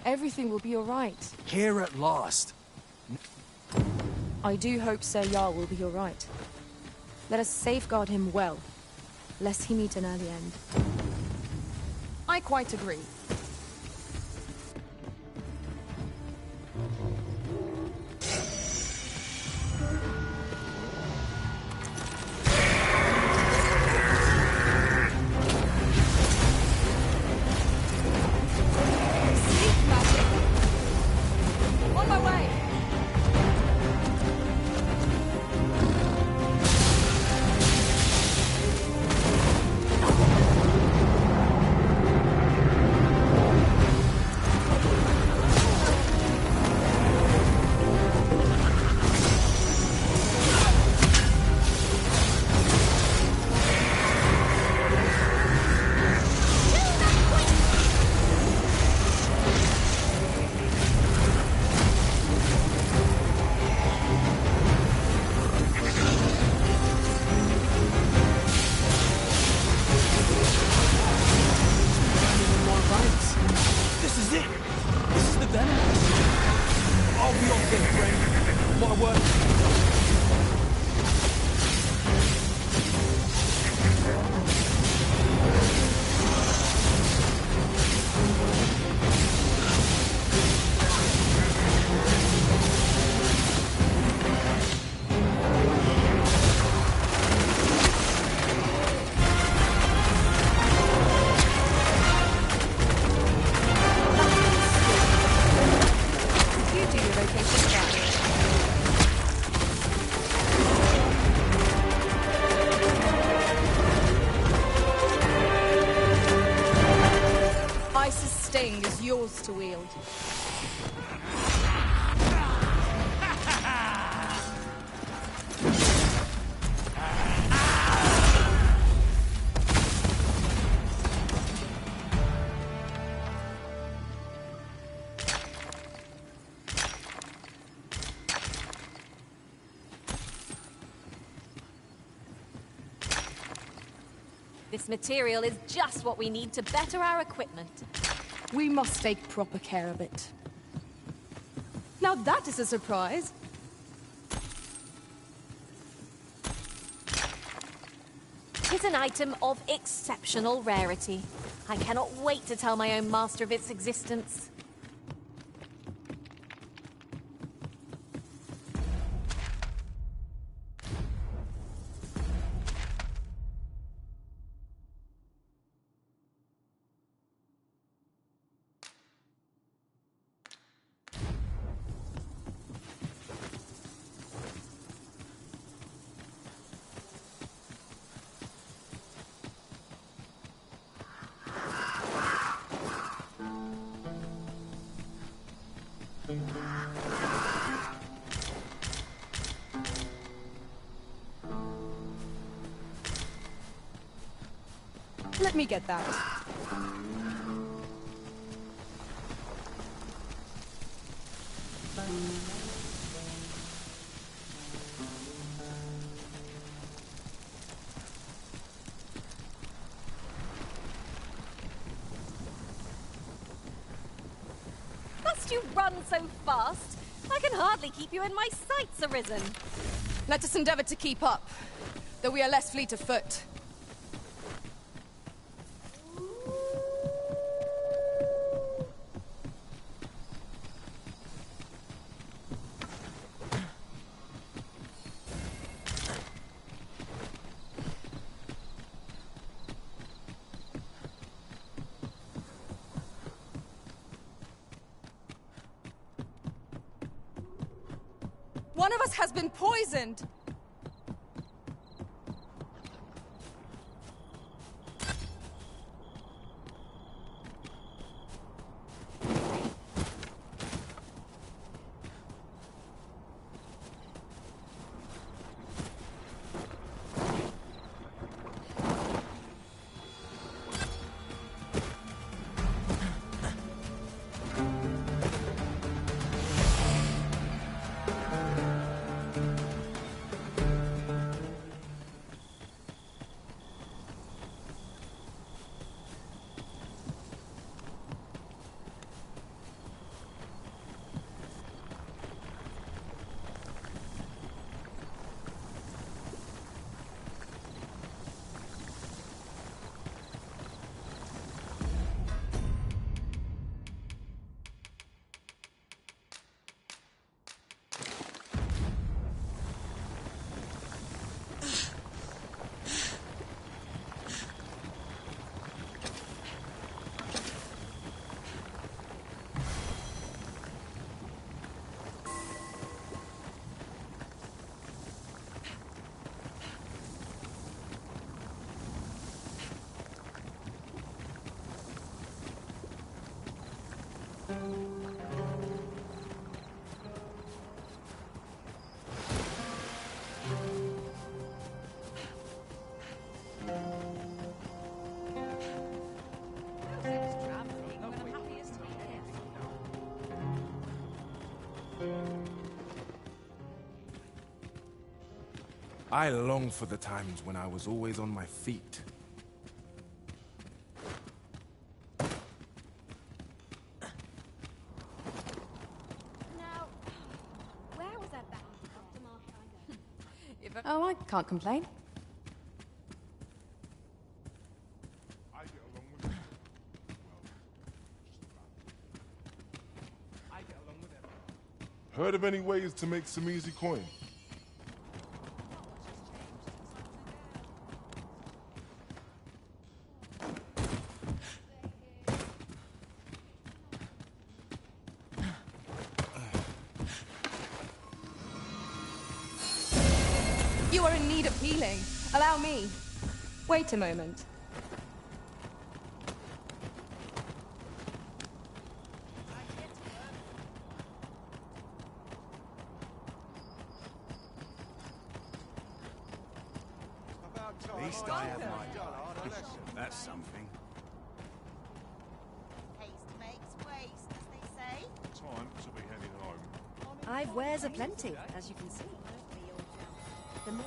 Everything will be all right. Here at last. I do hope Sir Jarl will be all right. Let us safeguard him well, lest he meet an early end. I quite agree. sting is yours to wield. This material is just what we need to better our equipment. We must take proper care of it. Now that is a surprise. Tis an item of exceptional rarity. I cannot wait to tell my own master of its existence. Let me get that. Must you run so fast? I can hardly keep you in my sights, Arisen. Let us endeavor to keep up, though we are less fleet of foot. One of us has been poisoned! I long for the times when I was always on my feet. Now, where was that bound? Oh, I can't complain. Heard of any ways to make some easy coin? You are in need of healing. Allow me. Wait a moment. least I have my... That's something. Haste makes waste, as they say. Time to be heading home. I've wares aplenty, as you can see. The more...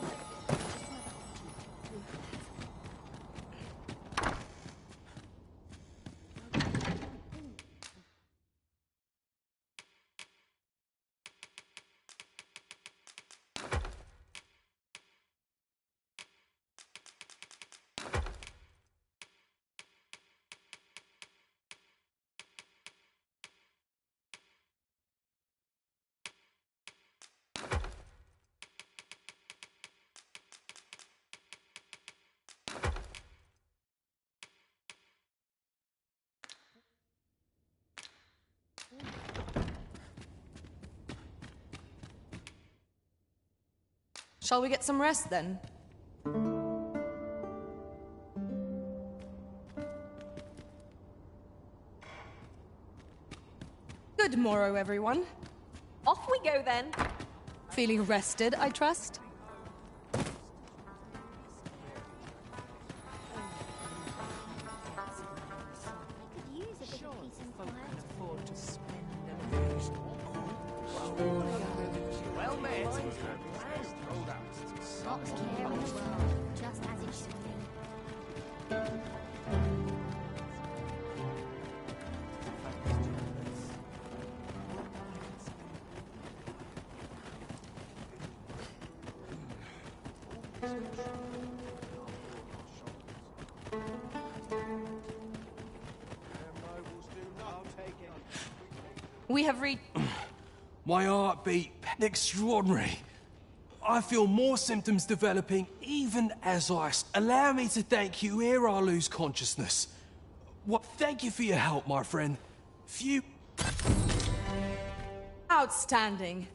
Shall we get some rest then? Good morrow, everyone. Off we go then. Feeling rested, I trust? Well met. Lots of care in the world, just as it should be. We have reached... My heartbeat extraordinary. I feel more symptoms developing even as I... Allow me to thank you ere I lose consciousness. What? Thank you for your help, my friend. Few... Outstanding.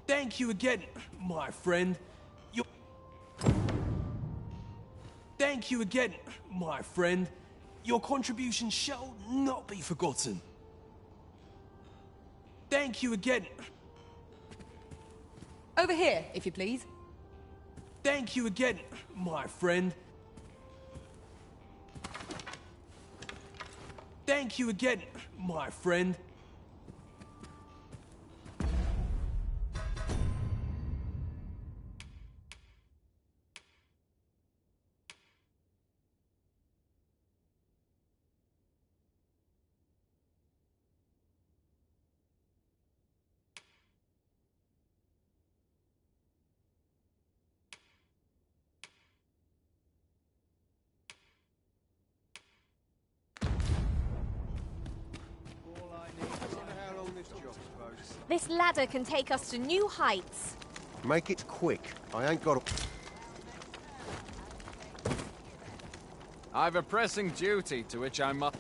Thank you again, my friend. Thank you again, my friend. Your contribution shall not be forgotten. Thank you again. Over here, if you please. Thank you again, my friend. Thank you again, my friend. This ladder can take us to new heights. Make it quick. I ain't got a... I've a pressing duty to which I must...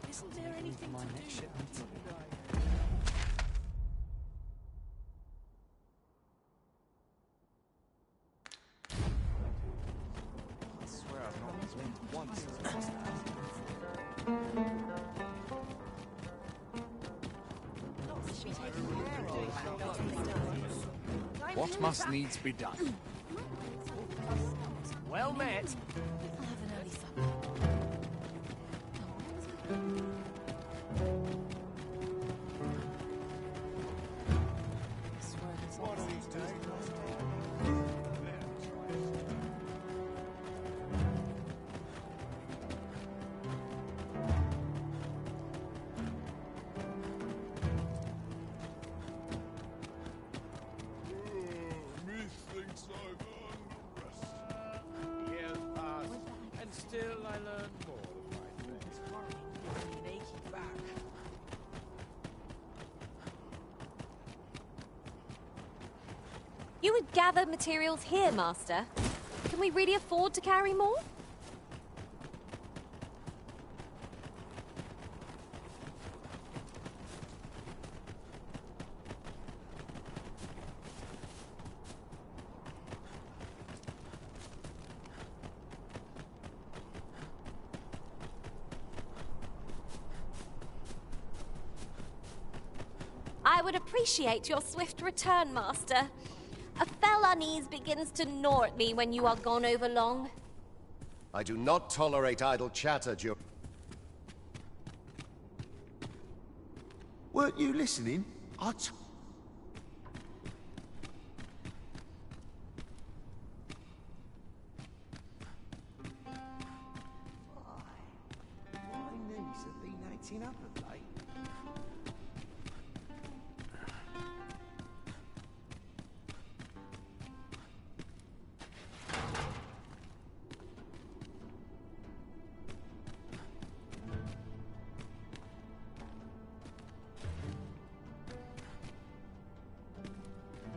Isn't there anything to do? I swear I've not blinked once. What must needs be done? Well met. Methinks I've earned a rest. Years pass, and still I learn more of my things. An achy back. You would gather materials here, Master. Can we really afford to carry more? appreciate your swift return, Master. A fell unease begins to gnaw at me when you are gone over long. I do not tolerate idle chatter, Weren't you listening? My knees have been acting up of late.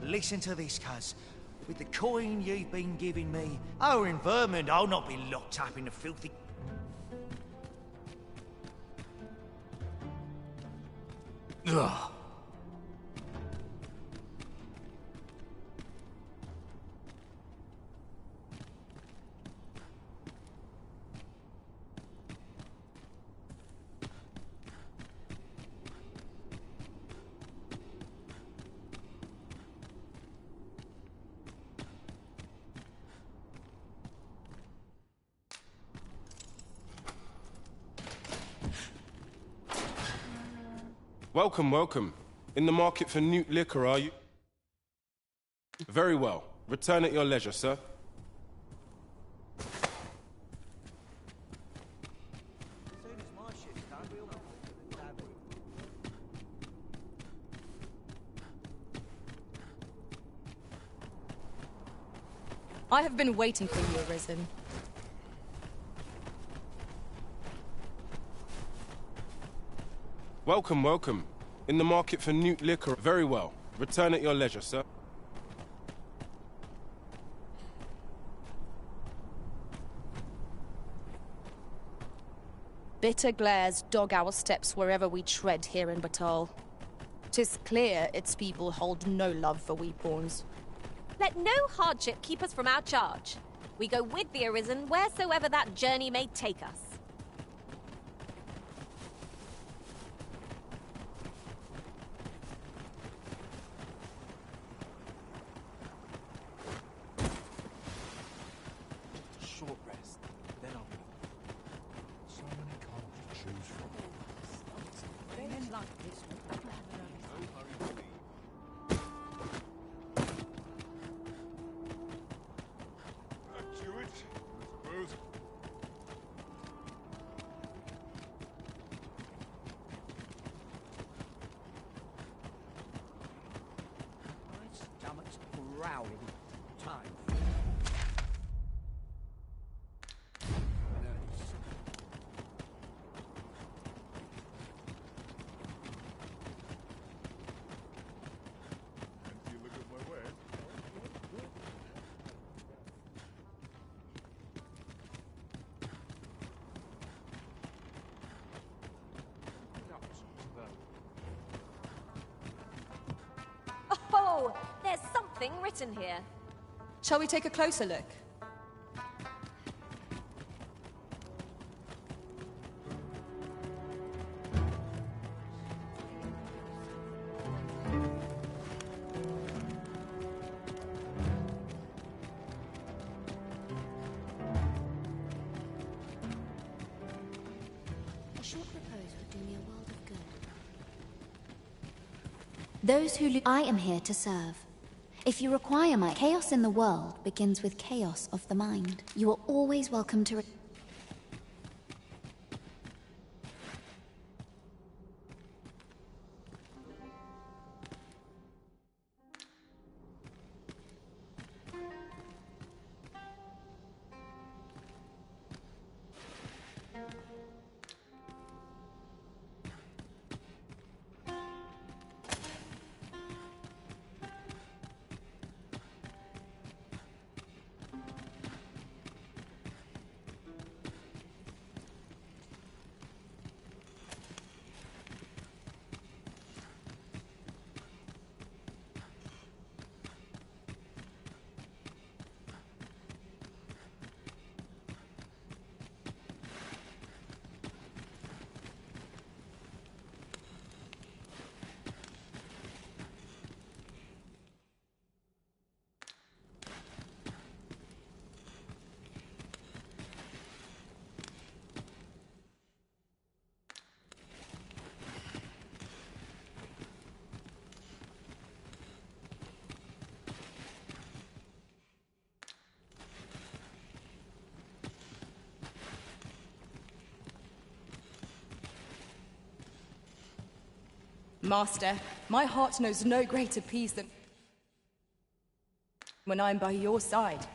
Listen to this, cuz. With the coin you've been giving me, over in Vermont, I'll not be locked up in the filthy... Ugh. Welcome, welcome. In the market for new liquor, are you? Very well. Return at your leisure, sir. I have been waiting for you, Arisen. Welcome, welcome. In the market for new liquor. Very well. Return at your leisure, sir. Bitter glares dog our steps wherever we tread here in Batal. 'Tis clear its people hold no love for we pawns. Let no hardship keep us from our charge. We go with the Arisen wheresoever that journey may take us. Short rest, then I'll be... So many cards to choose from. Men like this would never Back to it, I suppose. My stomach's growling. Time. Fancy a look at my wares? Oh, there's something written here. Shall we take a closer look? A short repose would do me a world of good. Those who I am here to serve. If you require my chaos in the world begins with chaos of the mind. You are always welcome to... Master, my heart knows no greater peace than when I'm by your side.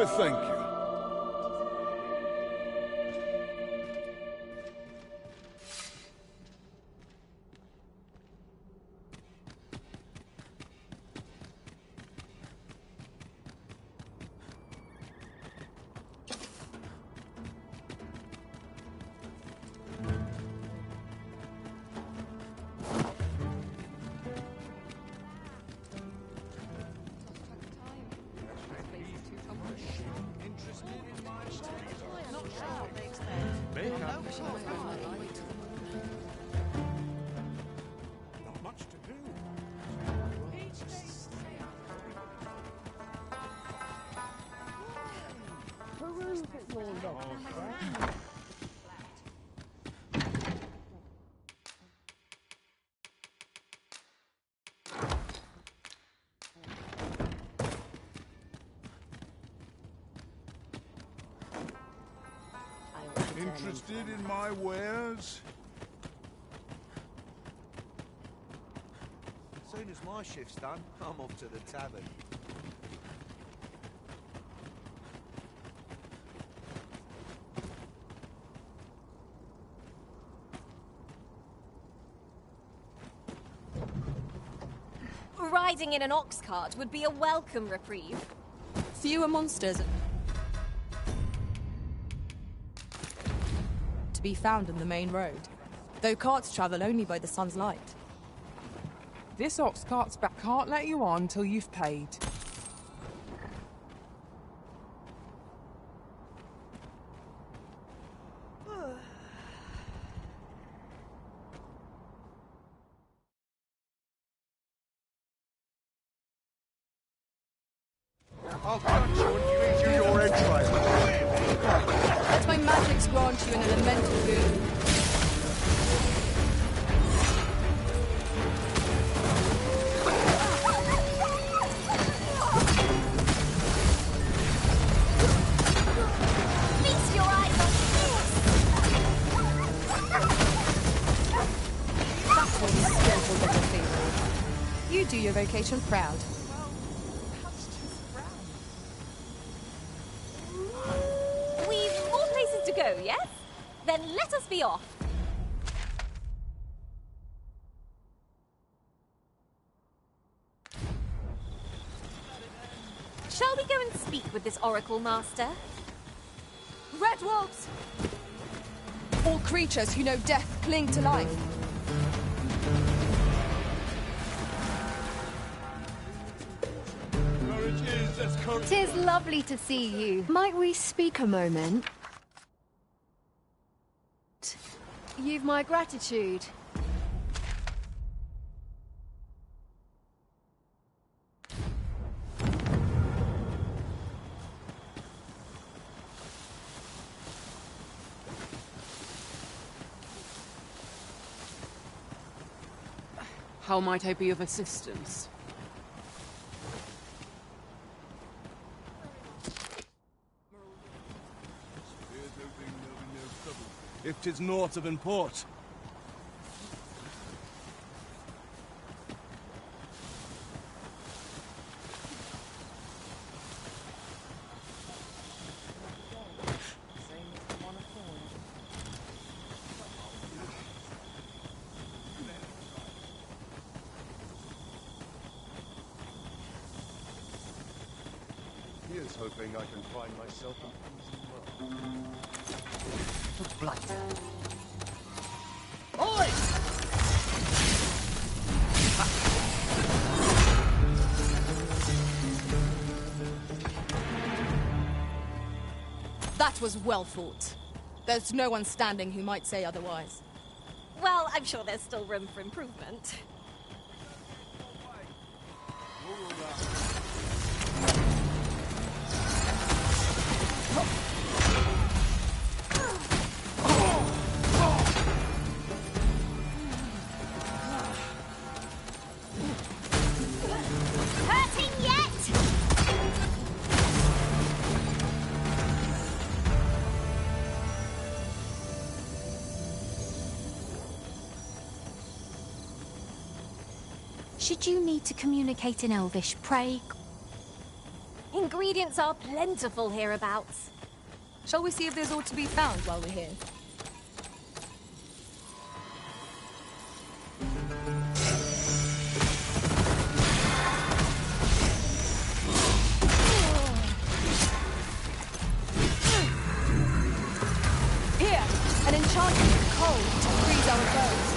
Oh, thank you. Not much to do. Peruse at your look. Interested in my wares? As soon as my shift's done, I'm off to the tavern. Riding in an ox cart would be a welcome reprieve. Fewer monsters to be found on the main road, though carts travel only by the sun's light. This ox cart's back. Can't let you on till you've paid. I'll cut you and feed you your entrails. Let my magics grant you an elemental boon. Feast your eyes on That was a skillful little thing. You do your vocation proud. We've more places to go, yes? Then let us be off. Shall we go and speak with this Oracle Master? Red wolves! All creatures who know death cling to life. Tis lovely to see you. Might we speak a moment? You've my gratitude. How might I be of assistance? If 'tis naught of import. Here's hoping I can find myself a Bloody. Oi! That was well fought. There's no one standing who might say otherwise. Well, I'm sure there's still room for improvement. Hurting yet? Should you need to communicate in Elvish, pray... Ingredients are plentiful hereabouts. Shall we see if there's aught to be found while we're here? Here, an enchantment of cold to freeze our foes.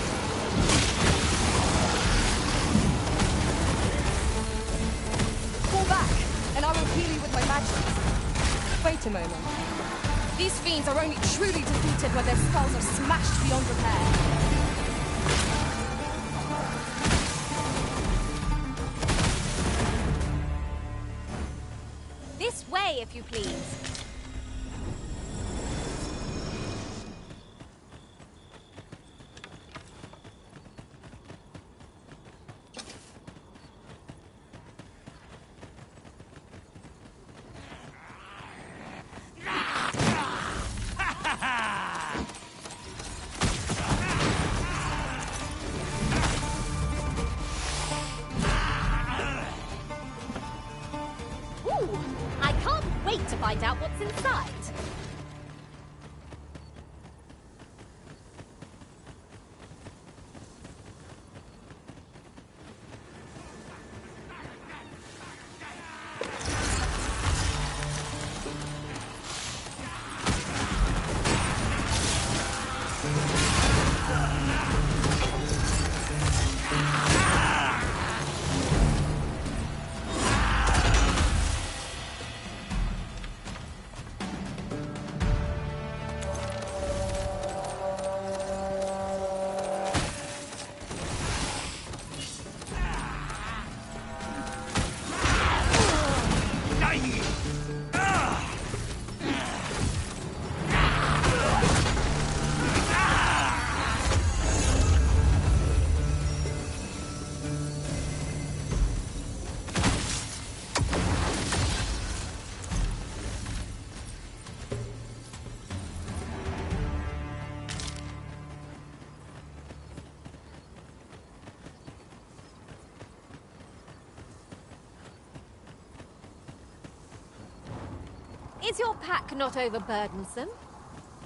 Fall back, and I will heal you with my magic. Wait a moment. These fiends are only truly defeated when their spells are smashed beyond repair. This way, if you please. Ooh, I can't wait to find out what's inside. Is your pack not overburdensome?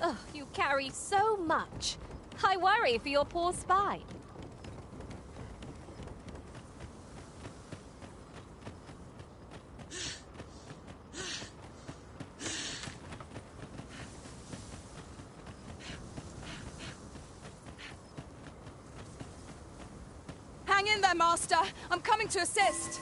Ugh, you carry so much. I worry for your poor spine. Hang in there, Master. I'm coming to assist.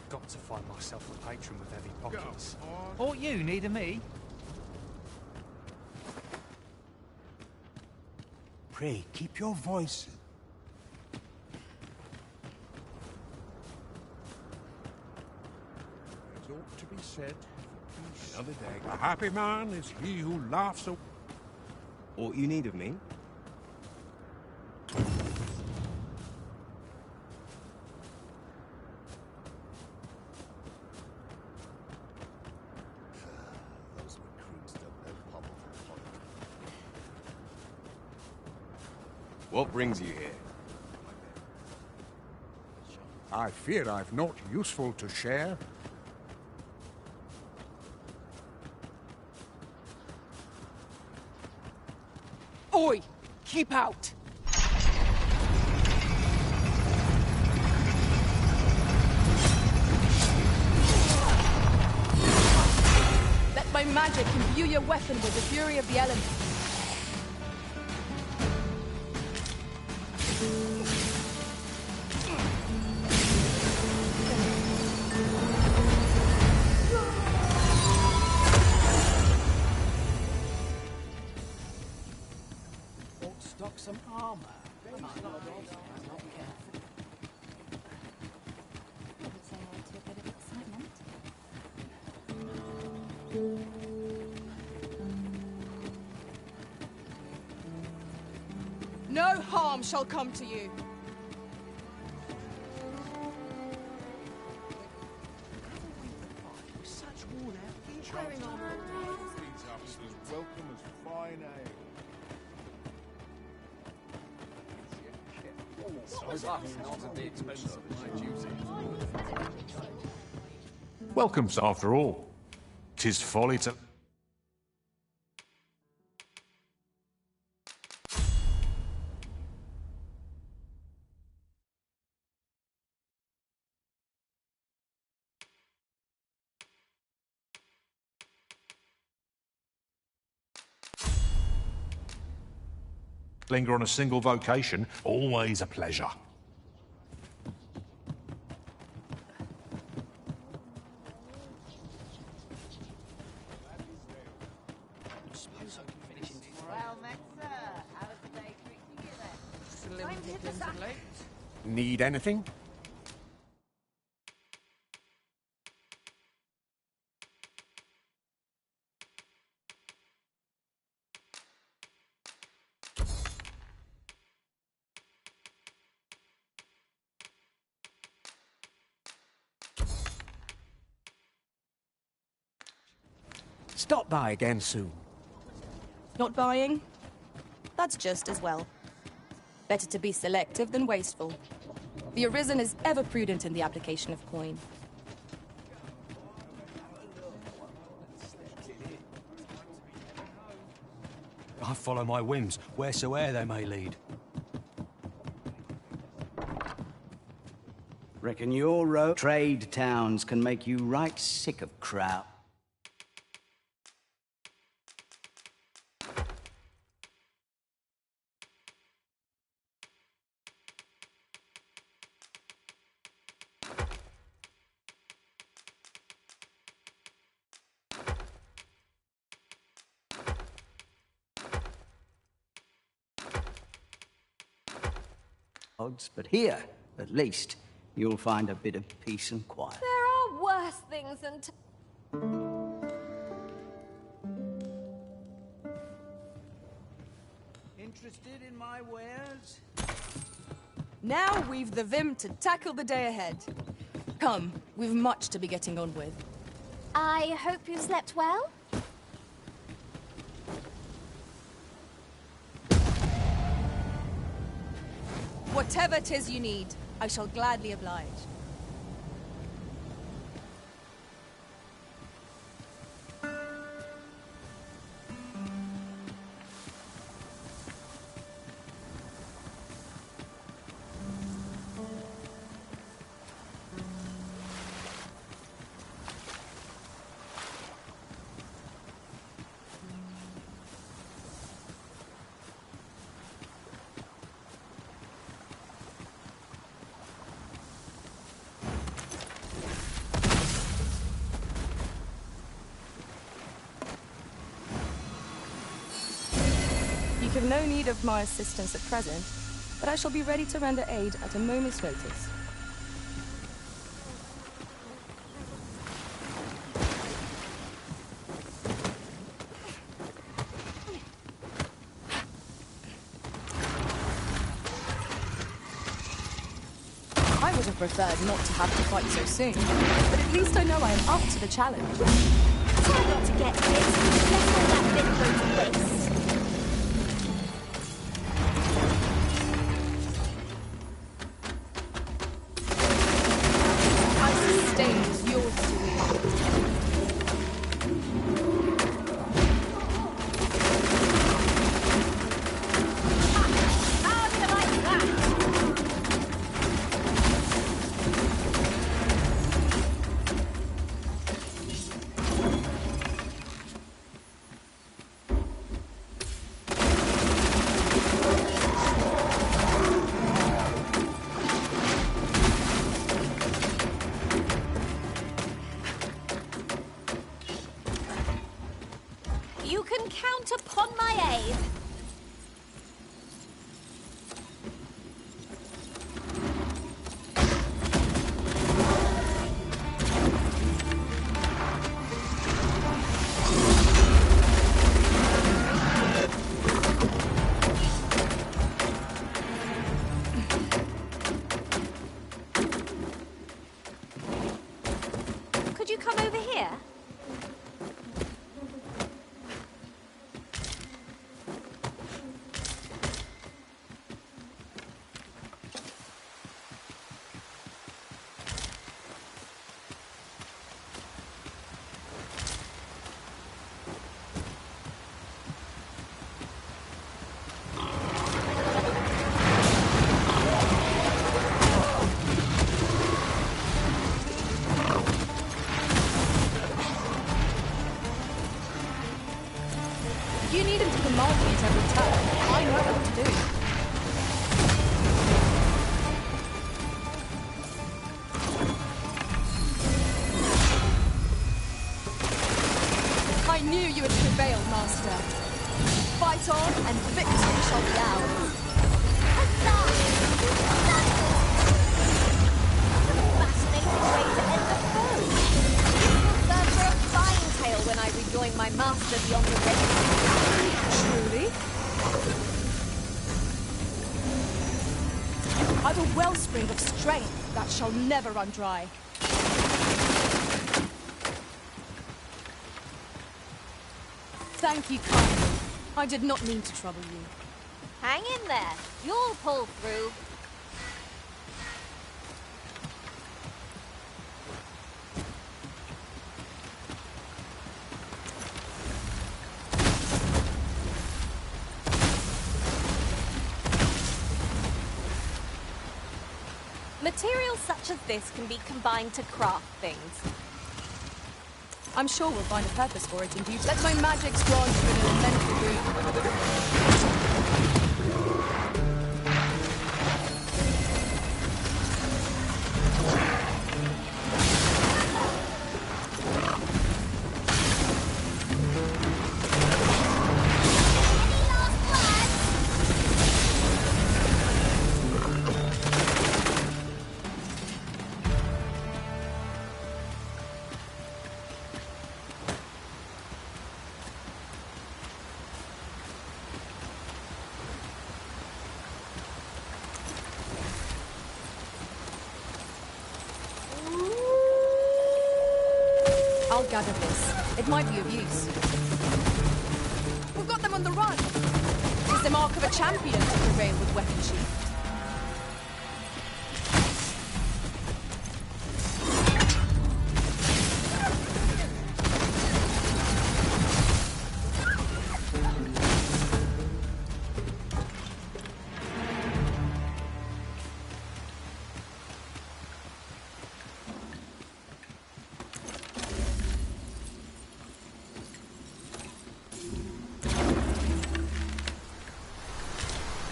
Got to find myself a patron with heavy pockets. Or you needing me? Pray, keep your voice. ought to be said for peace. Another day. A happy man is he who laughs. What you need of me? Those recruits don't know powerful politics. What brings you here? I fear I've naught useful to share. Oi! Keep out! Let my magic imbue your weapon with the fury of the elements. Stock some armor. No harm shall come to you. Such worn out wearing armor. These officers welcome as fine ale. Welcome's after all. 'Tis folly to... Linger on a single vocation, always a pleasure. Well met, sir. How was the day treating you then? Time to hit the sack. Need anything? Stop by again soon. Not buying? That's just as well. Better to be selective than wasteful. The Arisen is ever prudent in the application of coin. I follow my whims, wheresoe'er they may lead. Reckon your trade towns can make you right sick of crowd. But here, at least, you'll find a bit of peace and quiet. There are worse things than Interested in my wares? Now we've the vim to tackle the day ahead. Come, we've much to be getting on with. I hope you slept well? Whatever 'tis you need, I shall gladly oblige. You have no need of my assistance at present, but I shall be ready to render aid at a moment's notice. I would have preferred not to have to fight so soon, but at least I know I am up to the challenge. Try not to get hit. Let all that bit go to waste. I sustained yours to How do you like that? You can count upon my aid. Could you come over here? You need him to command me at every turn. I know what to do. I knew you had prevailed, Master. Fight on, and victory shall be ours. Fascinating way to end the foe. This will serve for a fine tale when I rejoin my master beyond the red. Truly? I've a wellspring of strength that shall never run dry. Thank you kindly. I did not mean to trouble you. Hang in there. You'll pull through. Materials such as this can be combined to craft things. I'm sure we'll find a purpose for it in future. Let my magics grant you an elemental boon. I'll gather this. It might be of use. We've got them on the run. It's the mark of a champion to prevail with weapon sheath.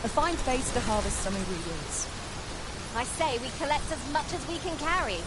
A fine place to harvest some ingredients. I say we collect as much as we can carry.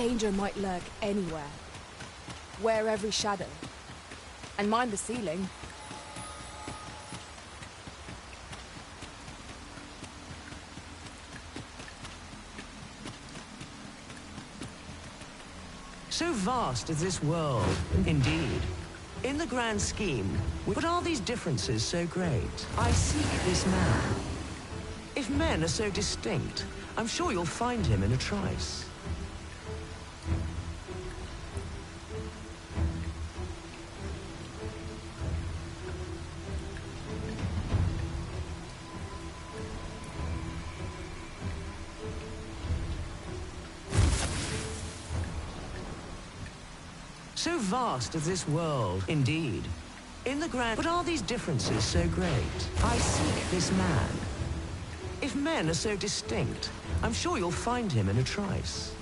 Danger might lurk anywhere. Wear every shadow. And mind the ceiling. So vast is this world, indeed. In the grand scheme, but are these differences so great? I seek this man. If men are so distinct, I'm sure you'll find him in a trice. So vast is this world, indeed. In the grand... But are these differences so great? I seek this man. If men are so distinct, I'm sure you'll find him in a trice.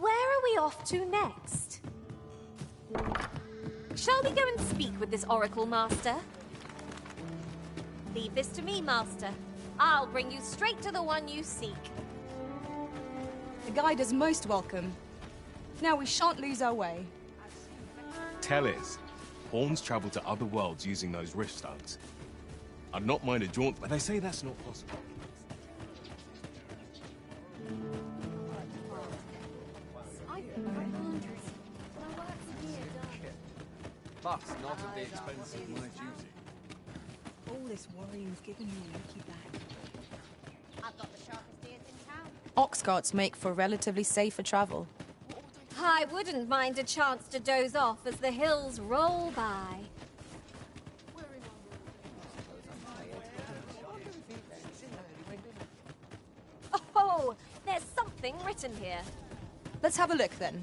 Where are we off to next? Shall we go and speak with this Oracle Master? Leave this to me, Master. I'll bring you straight to the one you seek. The guide is most welcome. Now we shan't lose our way. Tell us, pawns travel to other worlds using those rift stones. I'd not mind a jaunt, but they say that's not possible. Plus, not at the expense of my duty. All this worrying's giving you a yucky back. I've got the sharpest ears in town. Ox carts make for relatively safer travel. I wouldn't mind a chance to doze off as the hills roll by. Oh, there's something written here. Let's have a look then.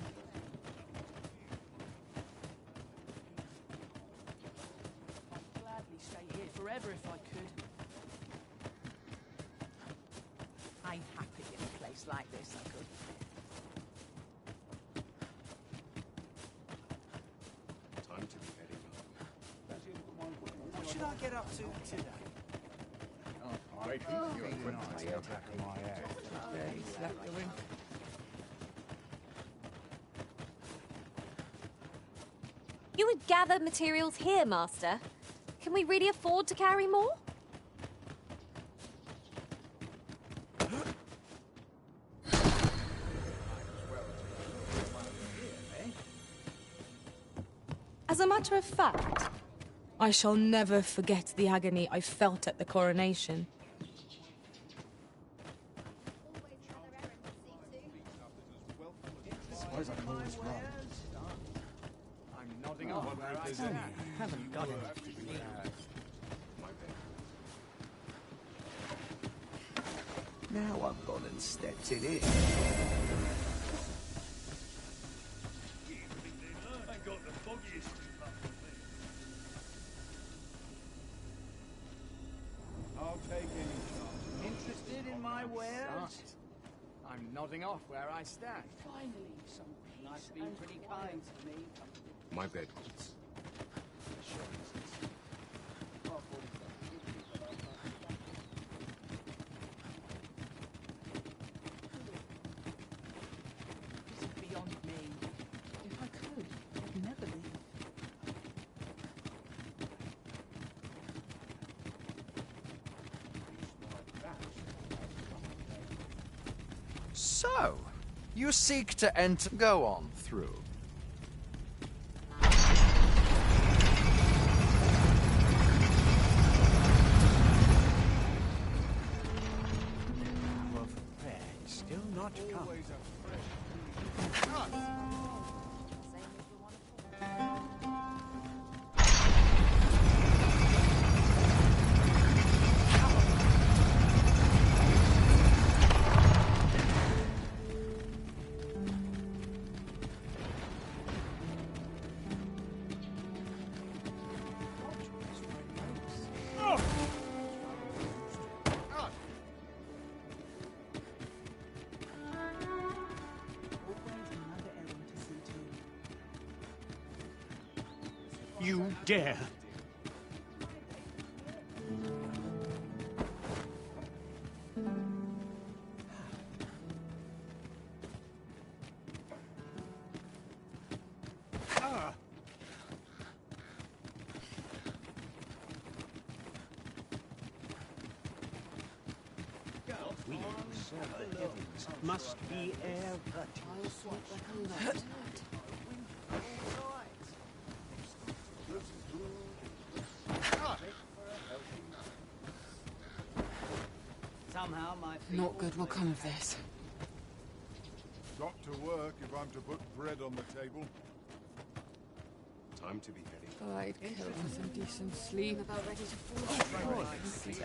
I'd gladly stay here forever if I could. I'm happy in a place like this, I could. Time to be heading home. What should I get up to today? You would gather materials here, Master. Can we really afford to carry more? As a matter of fact, I shall never forget the agony I felt at the coronation. Suppose I can always run. I'm nodding off where I stand. Haven't got it. Now I've gone and stepped in it. I'll take any chance. Interested in my wares? I'm nodding off where I stand. Finally, some peace. Life's been pretty kind to me. My bed. This is beyond me. If I could, I'd never leave. So, you seek to enter... Go on through. more to come. You dare! We, the heavens, must be air that Somehow my Not good will come of this. Got to work if I'm to put bread on the table. Time to be heading. I'd kill for some decent sleep. About ready to fall asleep.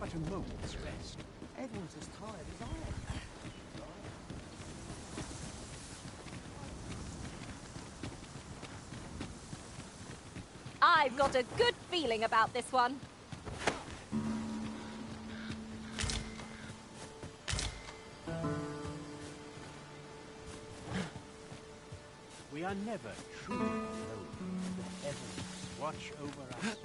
but a moment's rest. Everyone's as tired as I am. I've got a good feeling about this one. We are never truly alone. The heavens watch over us.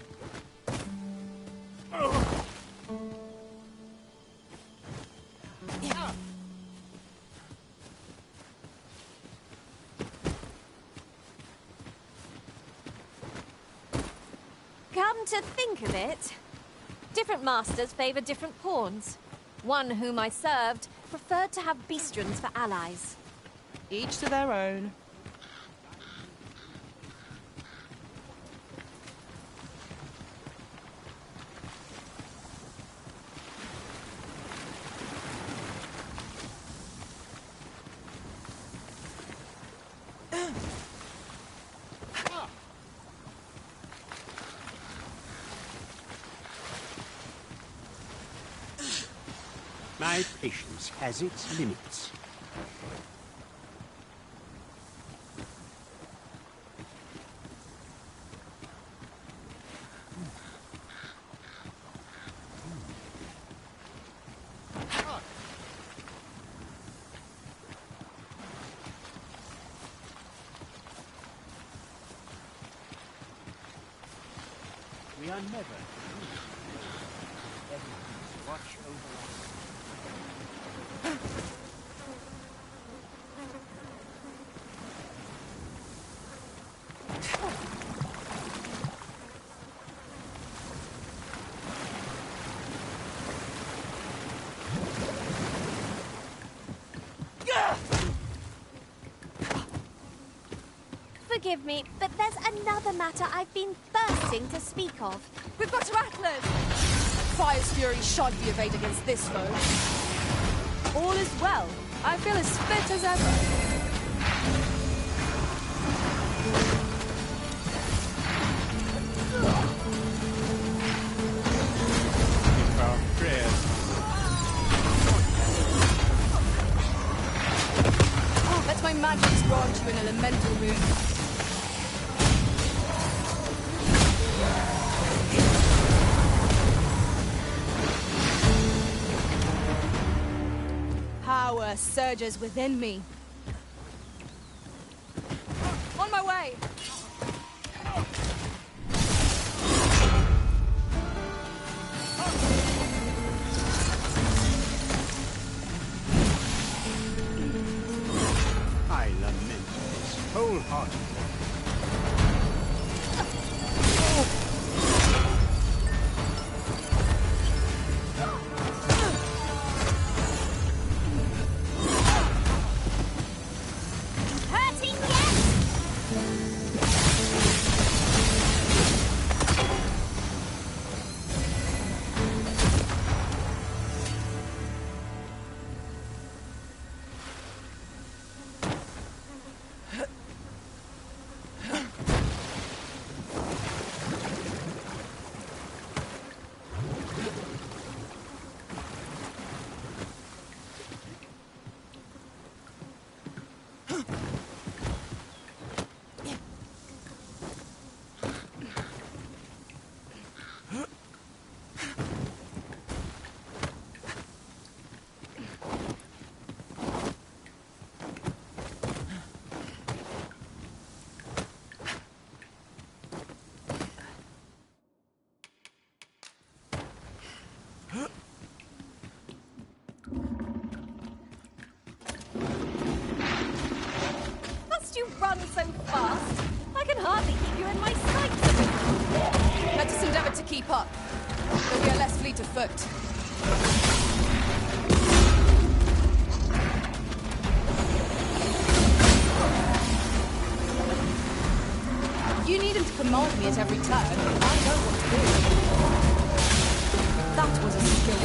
Come to think of it, different masters favor different pawns. One whom I served preferred to have beastrons for allies. Each to their own. My patience has its limits. We are never truly alone. Heavens watch over us. Forgive me, but there's another matter I've been thirsting to speak of. We've got rattlers! Fire's fury shan't be evaded against this foe. All is well. I feel as fit as ever. Our prayers. Let my magics grant you an elemental move. Power surges within me. On my way! I lament this wholeheartedly. Hurting yet? keep up, but we are less fleet of foot. You need him to command me at every turn. I know what to do. That was a skill.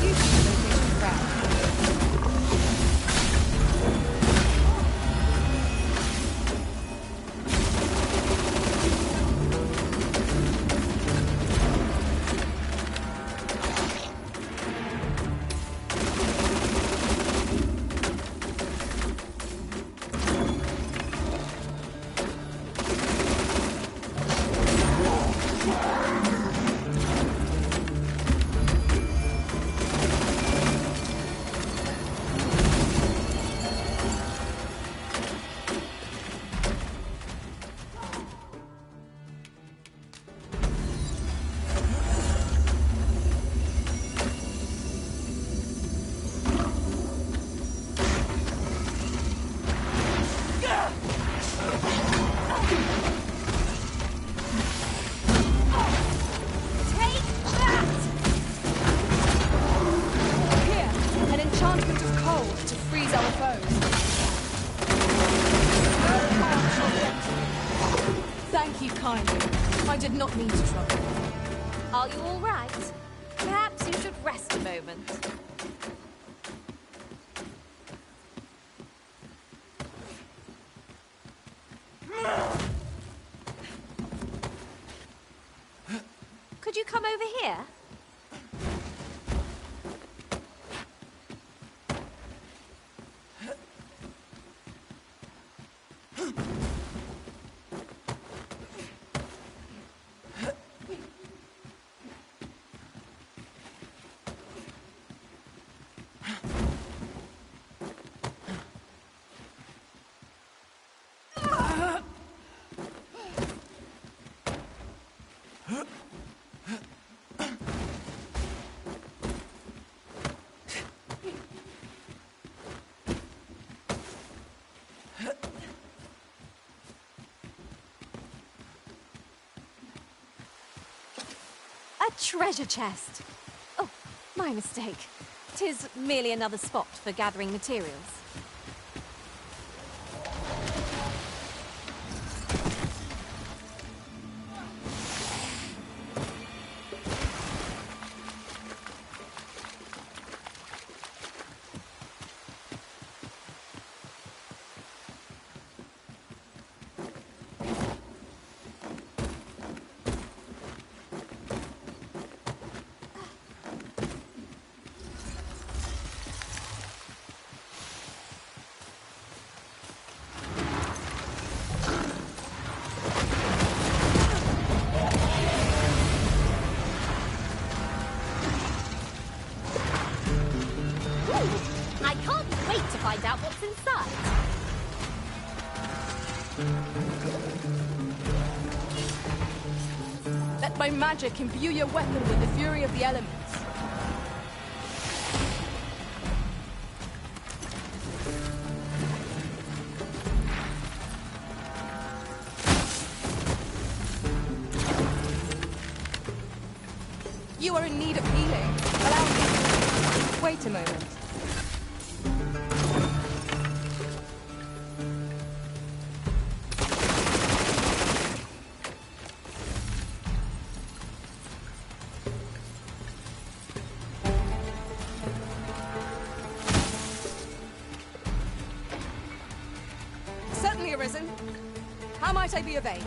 You can locate the ground. I did not mean to trouble you. Are you all right? Perhaps you should rest a moment. Could you come over here? A treasure chest. Oh, my mistake. 'Tis merely another spot for gathering materials. I can't wait to find out what's inside. Let my magic imbue your weapon with the fury of the elements. You are in need of healing. Allow me. Wait a moment. Certainly arisen. How might I be of aid?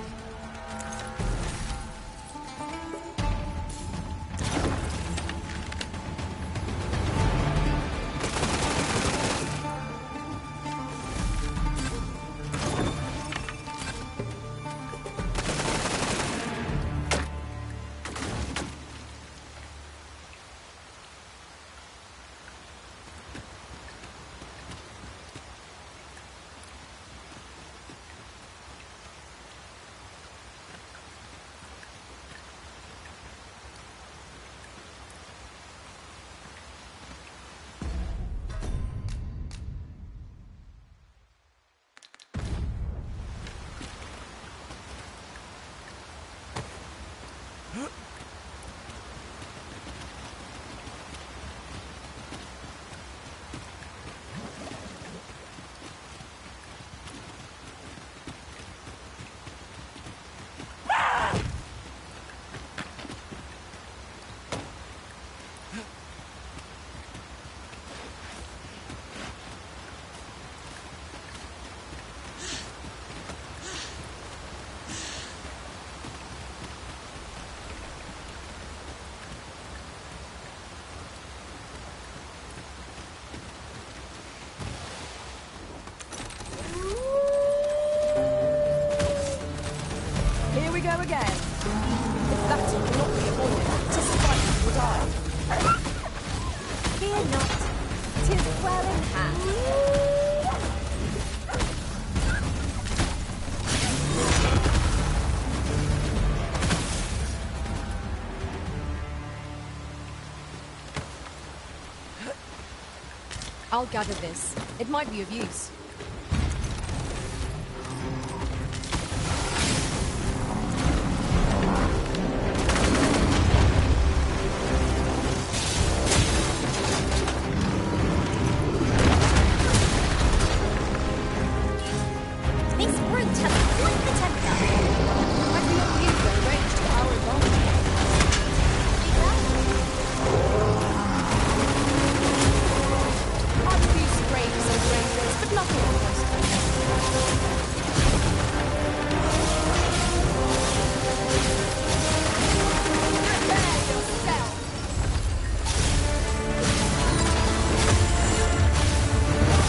well in hand. I'll gather this. It might be of use. This brute has quite the temper. I cannot use their range to our advantage. I've used scrapes and ranges, but nothing close to this. Prepare yourself!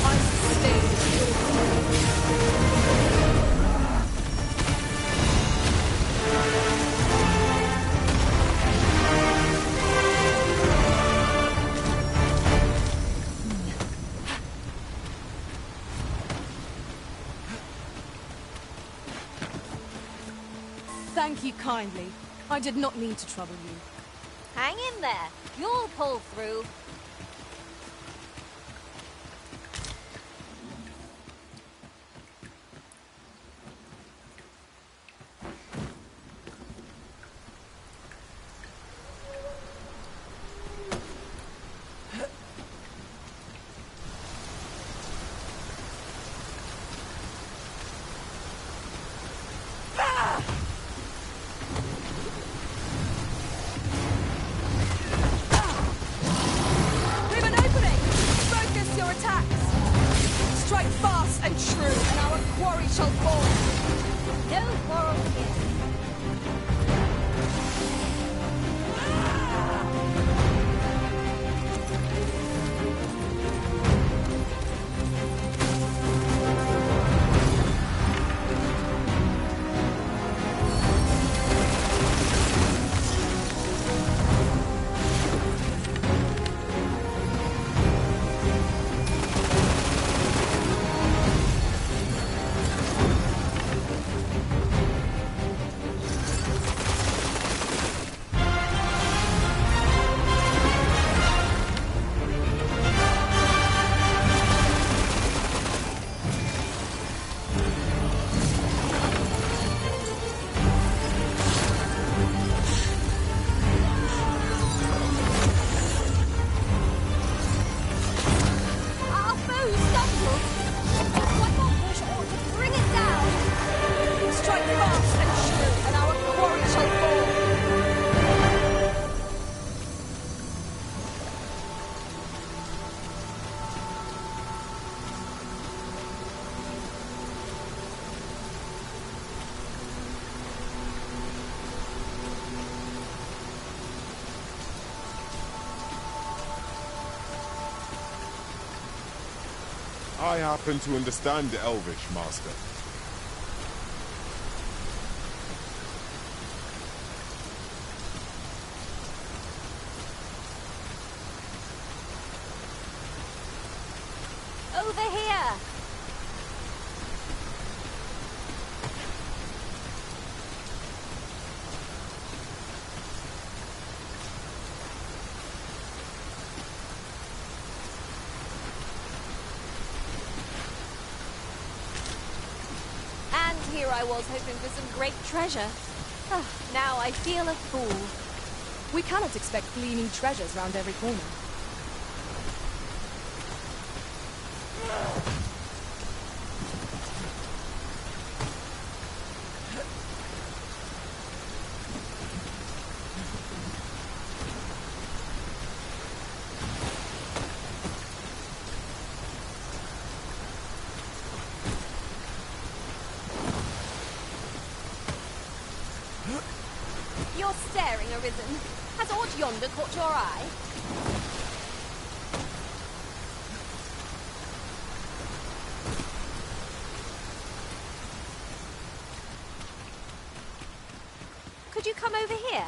I sustain Thank you kindly. I did not mean to trouble you. Hang in there. You'll pull through. We've an opening! Focus your attacks! Strike fast and true, and our quarry shall fall! No quarrel here. Our foe stumbles. One more push ought to bring it down. Strike fast and true, and our quarry shall fall! I happen to understand Elvish, Master. Over here. And here I was hoping for some great treasure. Ah, now I feel a fool. We cannot expect gleaming treasures round every corner. You're staring, Arisen. Has aught yonder caught your eye? Could you come over here?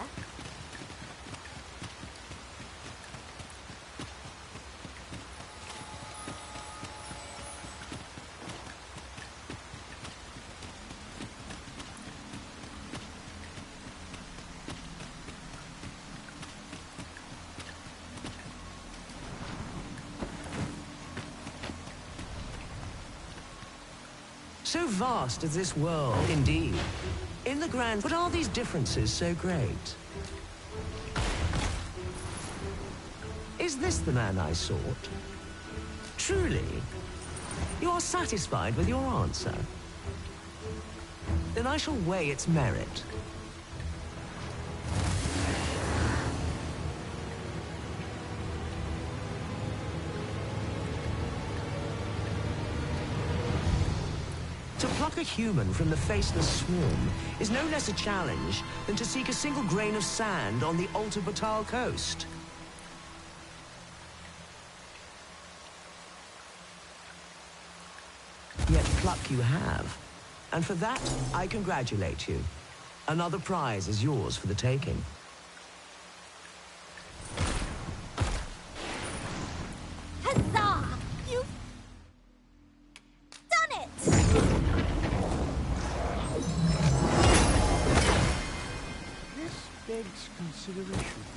So vast is this world, indeed. In the grand, but are these differences so great? Is this the man I sought? Truly? You are satisfied with your answer? Then I shall weigh its merit. To pluck a human from the faceless swarm is no less a challenge than to seek a single grain of sand on the Alta Batal coast. Yet pluck you have, and for that I congratulate you. Another prize is yours for the taking. Huzzah! You've done it! This begs consideration.